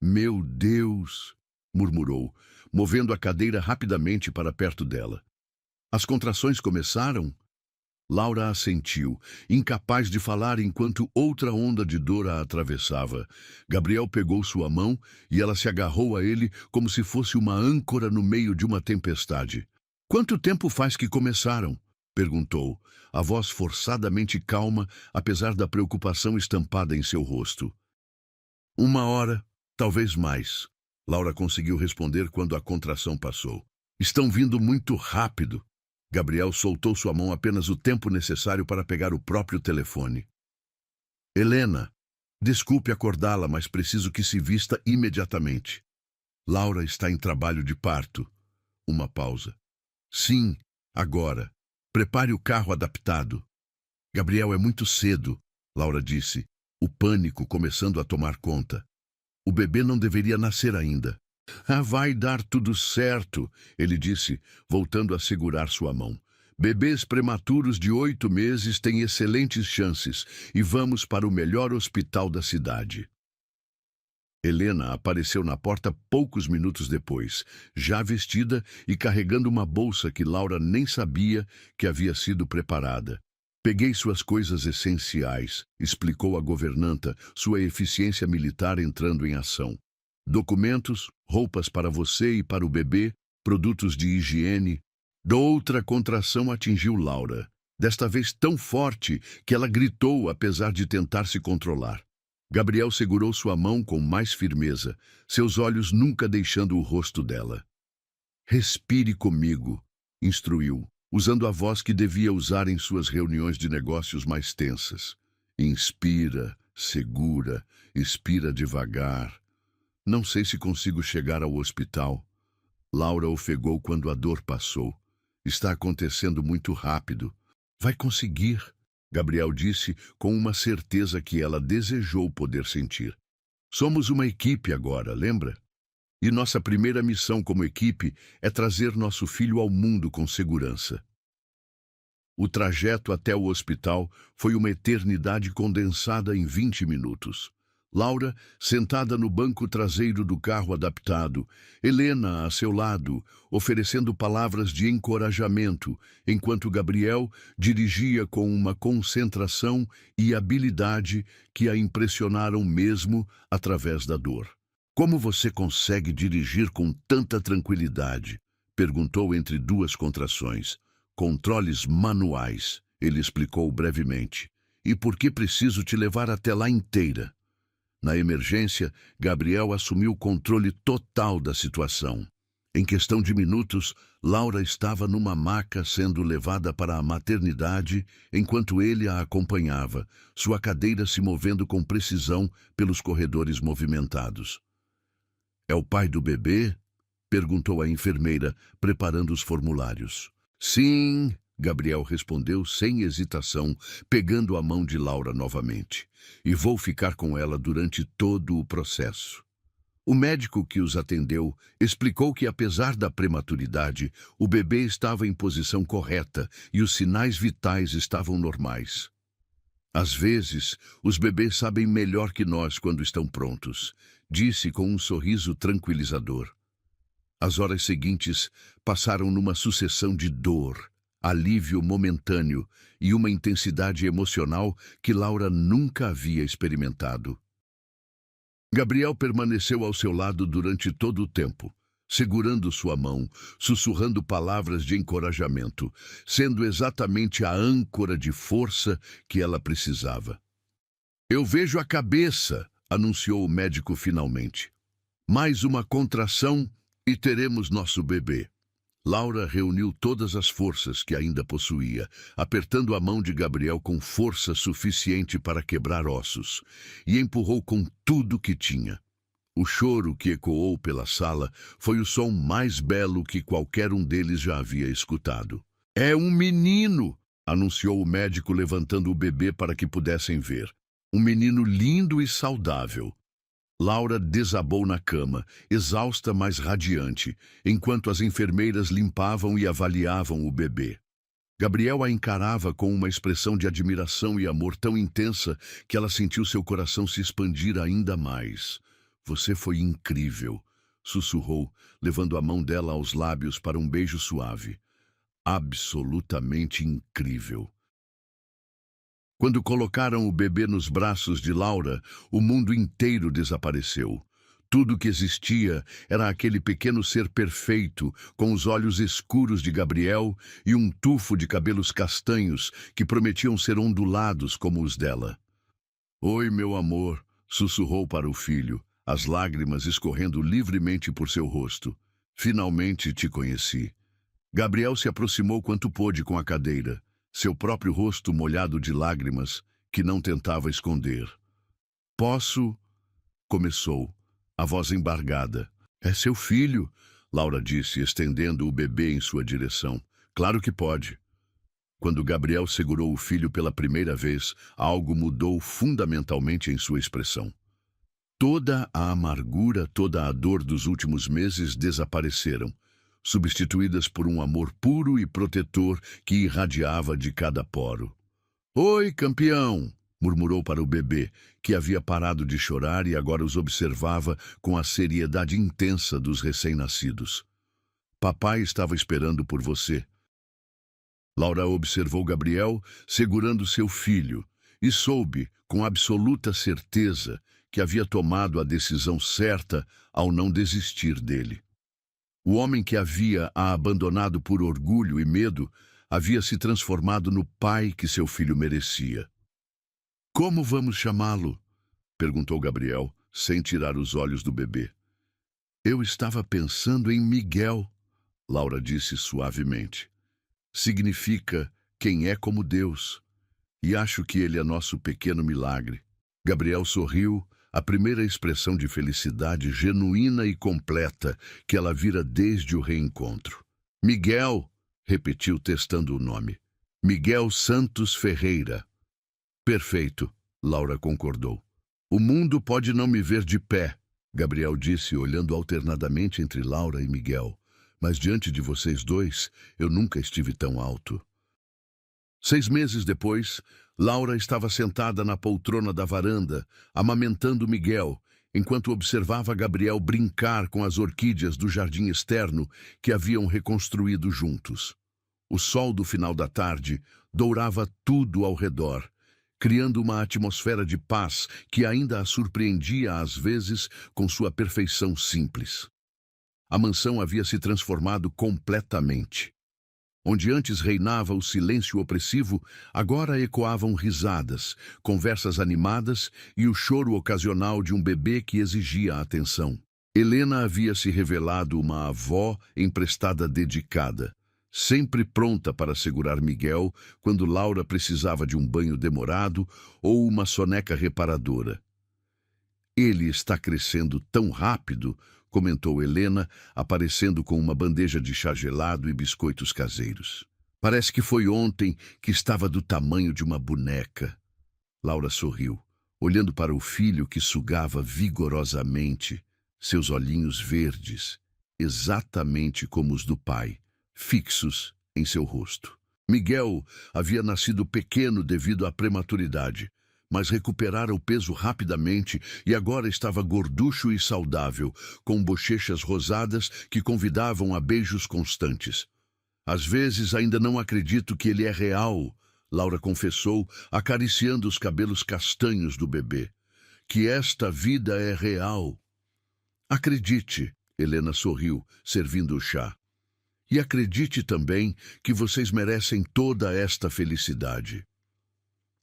Meu Deus! Murmurou, movendo a cadeira rapidamente para perto dela. As contrações começaram? Laura assentiu, incapaz de falar enquanto outra onda de dor a atravessava. Gabriel pegou sua mão e ela se agarrou a ele como se fosse uma âncora no meio de uma tempestade. Quanto tempo faz que começaram? Perguntou, a voz forçadamente calma, apesar da preocupação estampada em seu rosto. 1 hora, talvez mais. Laura conseguiu responder quando a contração passou. Estão vindo muito rápido. Gabriel soltou sua mão apenas o tempo necessário para pegar o próprio telefone. Helena, desculpe acordá-la, mas preciso que se vista imediatamente. Laura está em trabalho de parto. Uma pausa. Sim, agora. Prepare o carro adaptado. Gabriel, é muito cedo, Laura disse, o pânico começando a tomar conta. O bebê não deveria nascer ainda. Vai dar tudo certo, ele disse, voltando a segurar sua mão. Bebês prematuros de 8 meses têm excelentes chances e vamos para o melhor hospital da cidade. Helena apareceu na porta poucos minutos depois, já vestida e carregando uma bolsa que Laura nem sabia que havia sido preparada. Peguei suas coisas essenciais, explicou a governanta, sua eficiência militar entrando em ação. Documentos, roupas para você e para o bebê, produtos de higiene. Outra contração atingiu Laura, desta vez tão forte que ela gritou apesar de tentar se controlar. Gabriel segurou sua mão com mais firmeza, seus olhos nunca deixando o rosto dela. Respire comigo, instruiu, usando a voz que devia usar em suas reuniões de negócios mais tensas. Inspira, segura, expira devagar. Não sei se consigo chegar ao hospital. Laura ofegou quando a dor passou. Está acontecendo muito rápido. Vai conseguir, Gabriel disse com uma certeza que ela desejou poder sentir. Somos uma equipe agora, lembra? E nossa primeira missão como equipe é trazer nosso filho ao mundo com segurança. O trajeto até o hospital foi uma eternidade condensada em 20 minutos. Laura, sentada no banco traseiro do carro adaptado, Helena a seu lado, oferecendo palavras de encorajamento, enquanto Gabriel dirigia com uma concentração e habilidade que a impressionaram mesmo através da dor. Como você consegue dirigir com tanta tranquilidade? Perguntou entre duas contrações. Controles manuais, ele explicou brevemente. E por que preciso te levar até lá inteira? Na emergência, Gabriel assumiu o controle total da situação. Em questão de minutos, Laura estava numa maca sendo levada para a maternidade enquanto ele a acompanhava, sua cadeira se movendo com precisão pelos corredores movimentados. É o pai do bebê? Perguntou a enfermeira, preparando os formulários. Sim, Gabriel respondeu sem hesitação, pegando a mão de Laura novamente. E vou ficar com ela durante todo o processo. O médico que os atendeu explicou que, apesar da prematuridade, o bebê estava em posição correta e os sinais vitais estavam normais. Às vezes, os bebês sabem melhor que nós quando estão prontos, disse com um sorriso tranquilizador. As horas seguintes passaram numa sucessão de dor, alívio momentâneo e uma intensidade emocional que Laura nunca havia experimentado. Gabriel permaneceu ao seu lado durante todo o tempo, segurando sua mão, sussurrando palavras de encorajamento, sendo exatamente a âncora de força que ela precisava. Eu vejo a cabeça, anunciou o médico finalmente. Mais uma contração e teremos nosso bebê. Laura reuniu todas as forças que ainda possuía, apertando a mão de Gabriel com força suficiente para quebrar ossos, e empurrou com tudo que tinha. O choro que ecoou pela sala foi o som mais belo que qualquer um deles já havia escutado. É um menino! Anunciou o médico levantando o bebê para que pudessem ver. Um menino lindo e saudável. Laura desabou na cama, exausta, mas radiante, enquanto as enfermeiras limpavam e avaliavam o bebê. Gabriel a encarava com uma expressão de admiração e amor tão intensa que ela sentiu seu coração se expandir ainda mais. Você foi incrível, sussurrou, levando a mão dela aos lábios para um beijo suave. Absolutamente incrível. Quando colocaram o bebê nos braços de Laura, o mundo inteiro desapareceu. Tudo que existia era aquele pequeno ser perfeito, com os olhos escuros de Gabriel e um tufo de cabelos castanhos que prometiam ser ondulados como os dela. Oi, meu amor, sussurrou para o filho, as lágrimas escorrendo livremente por seu rosto. Finalmente te conheci. Gabriel se aproximou quanto pôde com a cadeira, seu próprio rosto molhado de lágrimas que não tentava esconder. Posso? Começou, a voz embargada. É seu filho, Laura disse, estendendo o bebê em sua direção. Claro que pode. Quando Gabriel segurou o filho pela primeira vez, algo mudou fundamentalmente em sua expressão. Toda a amargura, toda a dor dos últimos meses desapareceram, substituídas por um amor puro e protetor que irradiava de cada poro. Oi, campeão! Murmurou para o bebê, que havia parado de chorar e agora os observava com a seriedade intensa dos recém-nascidos. Papai estava esperando por você. Laura observou Gabriel segurando seu filho e soube, com absoluta certeza, que havia tomado a decisão certa ao não desistir dele. O homem que havia a abandonado por orgulho e medo havia se transformado no pai que seu filho merecia. Como vamos chamá-lo? Perguntou Gabriel, sem tirar os olhos do bebê. Eu estava pensando em Miguel, Laura disse suavemente. Significa quem é como Deus, e acho que ele é nosso pequeno milagre. Gabriel sorriu, a primeira expressão de felicidade genuína e completa que ela vira desde o reencontro. Miguel, repetiu testando o nome. Miguel Santos Ferreira. Perfeito, Laura concordou. O mundo pode não me ver de pé, Gabriel disse, olhando alternadamente entre Laura e Miguel. Mas diante de vocês dois, eu nunca estive tão alto. 6 meses depois, Laura estava sentada na poltrona da varanda, amamentando Miguel, enquanto observava Gabriel brincar com as orquídeas do jardim externo que haviam reconstruído juntos. O sol do final da tarde dourava tudo ao redor, criando uma atmosfera de paz que ainda a surpreendia às vezes com sua perfeição simples. A mansão havia se transformado completamente. Onde antes reinava o silêncio opressivo, agora ecoavam risadas, conversas animadas e o choro ocasional de um bebê que exigia atenção. Helena havia se revelado uma avó emprestada dedicada, sempre pronta para segurar Miguel quando Laura precisava de um banho demorado ou uma soneca reparadora. Ele está crescendo tão rápido, comentou Helena, aparecendo com uma bandeja de chá gelado e biscoitos caseiros. Parece que foi ontem que estava do tamanho de uma boneca. Laura sorriu, olhando para o filho que sugava vigorosamente, seus olhinhos verdes, exatamente como os do pai, fixos em seu rosto. Miguel havia nascido pequeno devido à prematuridade, mas recuperara o peso rapidamente e agora estava gorducho e saudável, com bochechas rosadas que convidavam a beijos constantes. Às vezes ainda não acredito que ele é real, Laura confessou, acariciando os cabelos castanhos do bebê. Que esta vida é real. Acredite, Helena sorriu, servindo o chá. E acredite também que vocês merecem toda esta felicidade.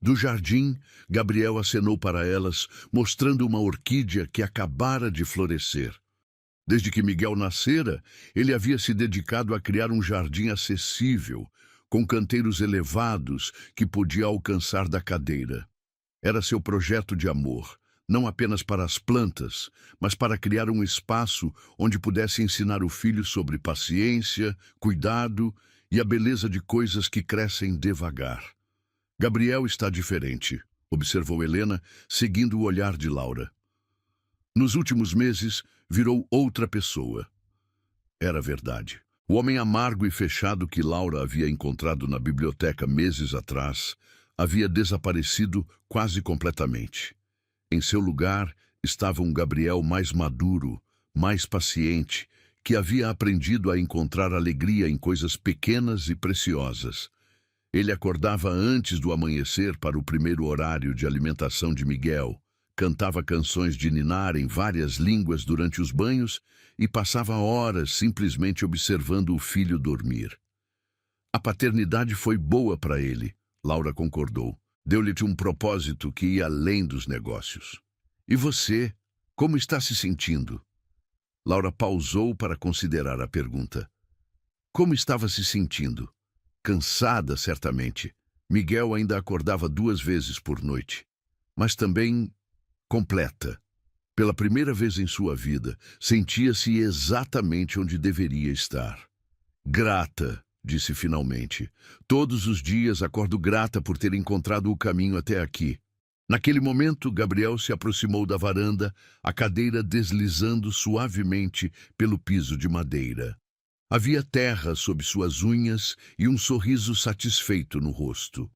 Do jardim, Gabriel acenou para elas, mostrando uma orquídea que acabara de florescer. Desde que Miguel nascera, ele havia se dedicado a criar um jardim acessível, com canteiros elevados que podia alcançar da cadeira. Era seu projeto de amor, não apenas para as plantas, mas para criar um espaço onde pudesse ensinar o filho sobre paciência, cuidado e a beleza de coisas que crescem devagar. Gabriel está diferente, observou Helena, seguindo o olhar de Laura. Nos últimos meses, virou outra pessoa. Era verdade. O homem amargo e fechado que Laura havia encontrado na biblioteca meses atrás havia desaparecido quase completamente. Em seu lugar estava um Gabriel mais maduro, mais paciente, que havia aprendido a encontrar alegria em coisas pequenas e preciosas. Ele acordava antes do amanhecer para o primeiro horário de alimentação de Miguel, cantava canções de ninar em várias línguas durante os banhos e passava horas simplesmente observando o filho dormir. A paternidade foi boa para ele, Laura concordou. Deu-lhe um propósito que ia além dos negócios. E você, como está se sentindo? Laura pausou para considerar a pergunta. Como estava se sentindo? Cansada, certamente. Miguel ainda acordava 2 vezes por noite. Mas também completa. Pela primeira vez em sua vida, sentia-se exatamente onde deveria estar. Grata, disse finalmente. Todos os dias acordo grata por ter encontrado o caminho até aqui. Naquele momento, Gabriel se aproximou da varanda, a cadeira deslizando suavemente pelo piso de madeira. Havia terra sob suas unhas e um sorriso satisfeito no rosto.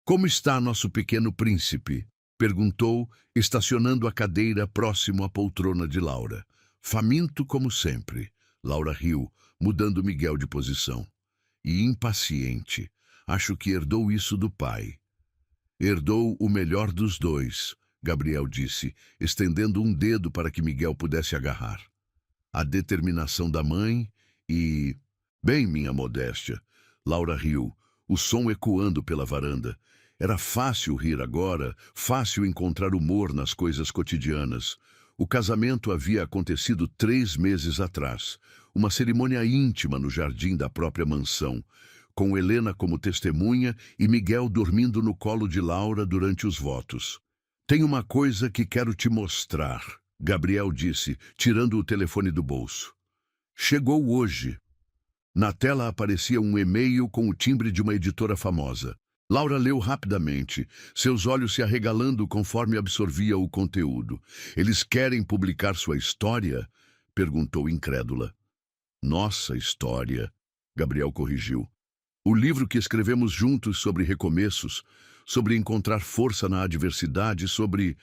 Como está nosso pequeno príncipe? Perguntou, estacionando a cadeira próximo à poltrona de Laura. Faminto como sempre. Laura riu, mudando Miguel de posição. E impaciente. Acho que herdou isso do pai. Herdou o melhor dos dois, Gabriel disse, estendendo um dedo para que Miguel pudesse agarrar. A determinação da mãe e... Bem, minha modéstia. Laura riu, o som ecoando pela varanda. Era fácil rir agora, fácil encontrar humor nas coisas cotidianas. O casamento havia acontecido 3 meses atrás, uma cerimônia íntima no jardim da própria mansão, com Helena como testemunha e Miguel dormindo no colo de Laura durante os votos. Tem uma coisa que quero te mostrar, Gabriel disse, tirando o telefone do bolso. Chegou hoje. Na tela aparecia um e-mail com o timbre de uma editora famosa. Laura leu rapidamente, seus olhos se arregalando conforme absorvia o conteúdo. Eles querem publicar sua história? Perguntou incrédula. Nossa história, Gabriel corrigiu. O livro que escrevemos juntos sobre recomeços, sobre encontrar força na adversidade, sobre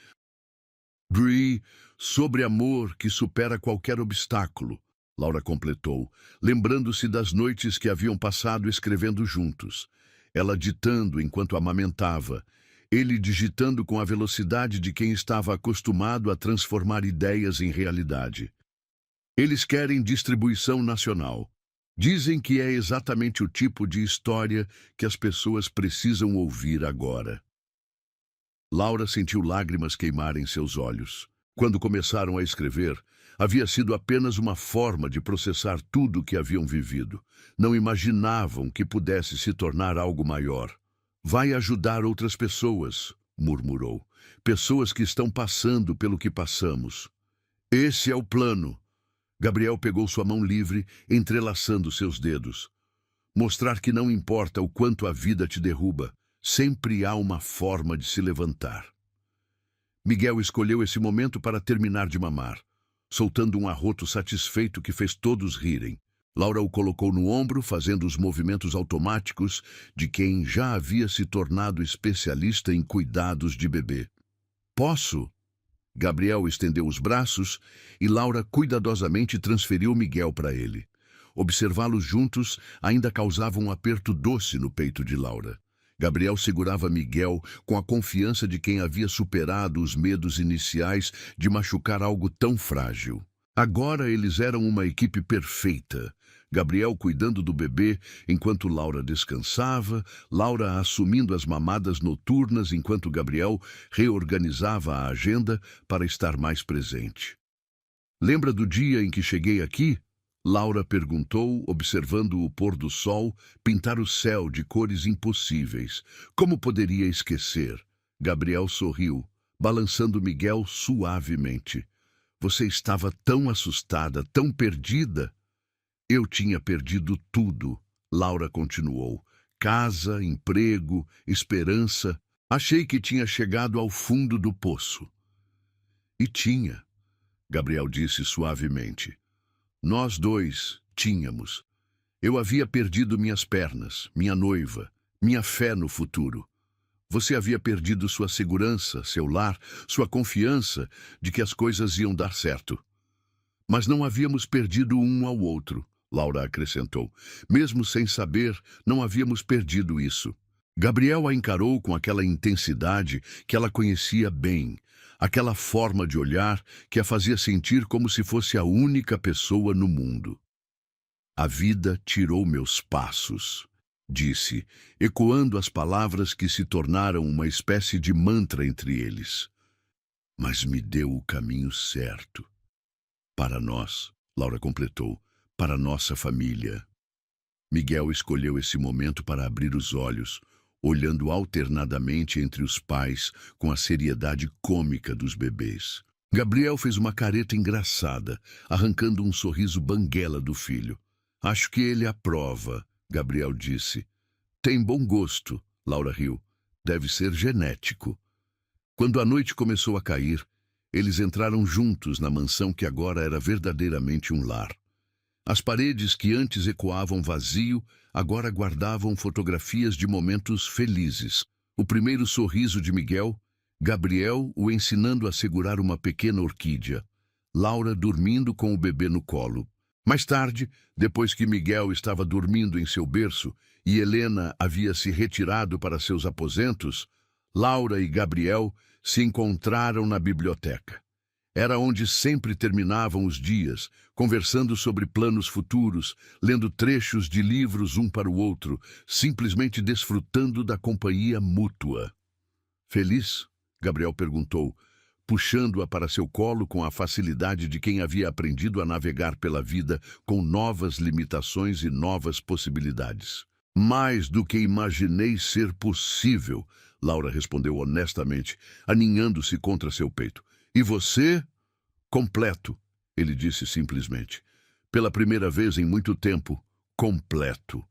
amor que supera qualquer obstáculo, Laura completou, lembrando-se das noites que haviam passado escrevendo juntos. Ela ditando enquanto amamentava, ele digitando com a velocidade de quem estava acostumado a transformar ideias em realidade. Eles querem distribuição nacional. Dizem que é exatamente o tipo de história que as pessoas precisam ouvir agora. Laura sentiu lágrimas queimarem seus olhos. Quando começaram a escrever, havia sido apenas uma forma de processar tudo o que haviam vivido. Não imaginavam que pudesse se tornar algo maior. Vai ajudar outras pessoas, murmurou. Pessoas que estão passando pelo que passamos. Esse é o plano. Gabriel pegou sua mão livre, entrelaçando seus dedos. Mostrar que não importa o quanto a vida te derruba, sempre há uma forma de se levantar. Miguel escolheu esse momento para terminar de mamar, soltando um arroto satisfeito que fez todos rirem. Laura o colocou no ombro, fazendo os movimentos automáticos de quem já havia se tornado especialista em cuidados de bebê. Posso? Gabriel estendeu os braços e Laura cuidadosamente transferiu Miguel para ele. Observá-los juntos ainda causava um aperto doce no peito de Laura. Gabriel segurava Miguel com a confiança de quem havia superado os medos iniciais de machucar algo tão frágil. Agora eles eram uma equipe perfeita. Gabriel cuidando do bebê enquanto Laura descansava, Laura assumindo as mamadas noturnas enquanto Gabriel reorganizava a agenda para estar mais presente. Lembra do dia em que cheguei aqui? Laura perguntou, observando o pôr do sol pintar o céu de cores impossíveis. Como poderia esquecer? Gabriel sorriu, balançando Miguel suavemente. Você estava tão assustada, tão perdida. Eu tinha perdido tudo, Laura continuou. Casa, emprego, esperança. Achei que tinha chegado ao fundo do poço. E tinha, Gabriel disse suavemente. Nós dois tínhamos. Eu havia perdido minhas pernas, minha noiva, minha fé no futuro. Você havia perdido sua segurança, seu lar, sua confiança de que as coisas iam dar certo. Mas não havíamos perdido um ao outro, Laura acrescentou. Mesmo sem saber, não havíamos perdido isso. Gabriel a encarou com aquela intensidade que ela conhecia bem, aquela forma de olhar que a fazia sentir como se fosse a única pessoa no mundo. A vida tirou meus passos, disse, ecoando as palavras que se tornaram uma espécie de mantra entre eles. Mas me deu o caminho certo. Para nós, Laura completou, para nossa família. Miguel escolheu esse momento para abrir os olhos, olhando alternadamente entre os pais com a seriedade cômica dos bebês. Gabriel fez uma careta engraçada, arrancando um sorriso banguela do filho. Acho que ele aprova, Gabriel disse. Tem bom gosto, Laura riu. Deve ser genético. Quando a noite começou a cair, eles entraram juntos na mansão que agora era verdadeiramente um lar. As paredes que antes ecoavam vazio, agora guardavam fotografias de momentos felizes. O primeiro sorriso de Miguel, Gabriel o ensinando a segurar uma pequena orquídea, Laura dormindo com o bebê no colo. Mais tarde, depois que Miguel estava dormindo em seu berço e Helena havia se retirado para seus aposentos, Laura e Gabriel se encontraram na biblioteca. Era onde sempre terminavam os dias, conversando sobre planos futuros, lendo trechos de livros um para o outro, simplesmente desfrutando da companhia mútua. Feliz? Gabriel perguntou, puxando-a para seu colo com a facilidade de quem havia aprendido a navegar pela vida com novas limitações e novas possibilidades. Mais do que imaginei ser possível, Laura respondeu honestamente, aninhando-se contra seu peito. E você? Completo, ele disse simplesmente. Pela primeira vez em muito tempo, completo.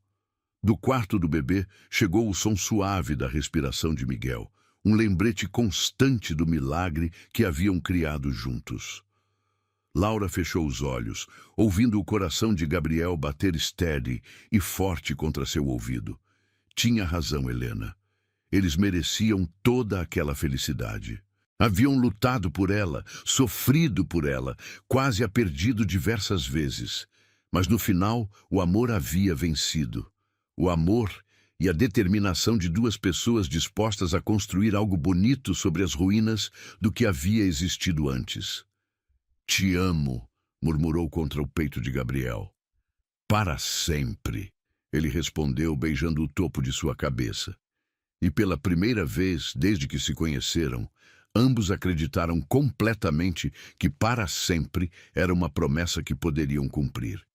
Do quarto do bebê chegou o som suave da respiração de Miguel, um lembrete constante do milagre que haviam criado juntos. Laura fechou os olhos, ouvindo o coração de Gabriel bater steady e forte contra seu ouvido. Tinha razão, Helena. Eles mereciam toda aquela felicidade. Haviam lutado por ela, sofrido por ela, quase a perdido diversas vezes. Mas no final, o amor havia vencido. O amor e a determinação de duas pessoas dispostas a construir algo bonito sobre as ruínas do que havia existido antes. Te amo, murmurou contra o peito de Gabriel. Para sempre, ele respondeu beijando o topo de sua cabeça. E pela primeira vez, desde que se conheceram, ambos acreditaram completamente que para sempre era uma promessa que poderiam cumprir.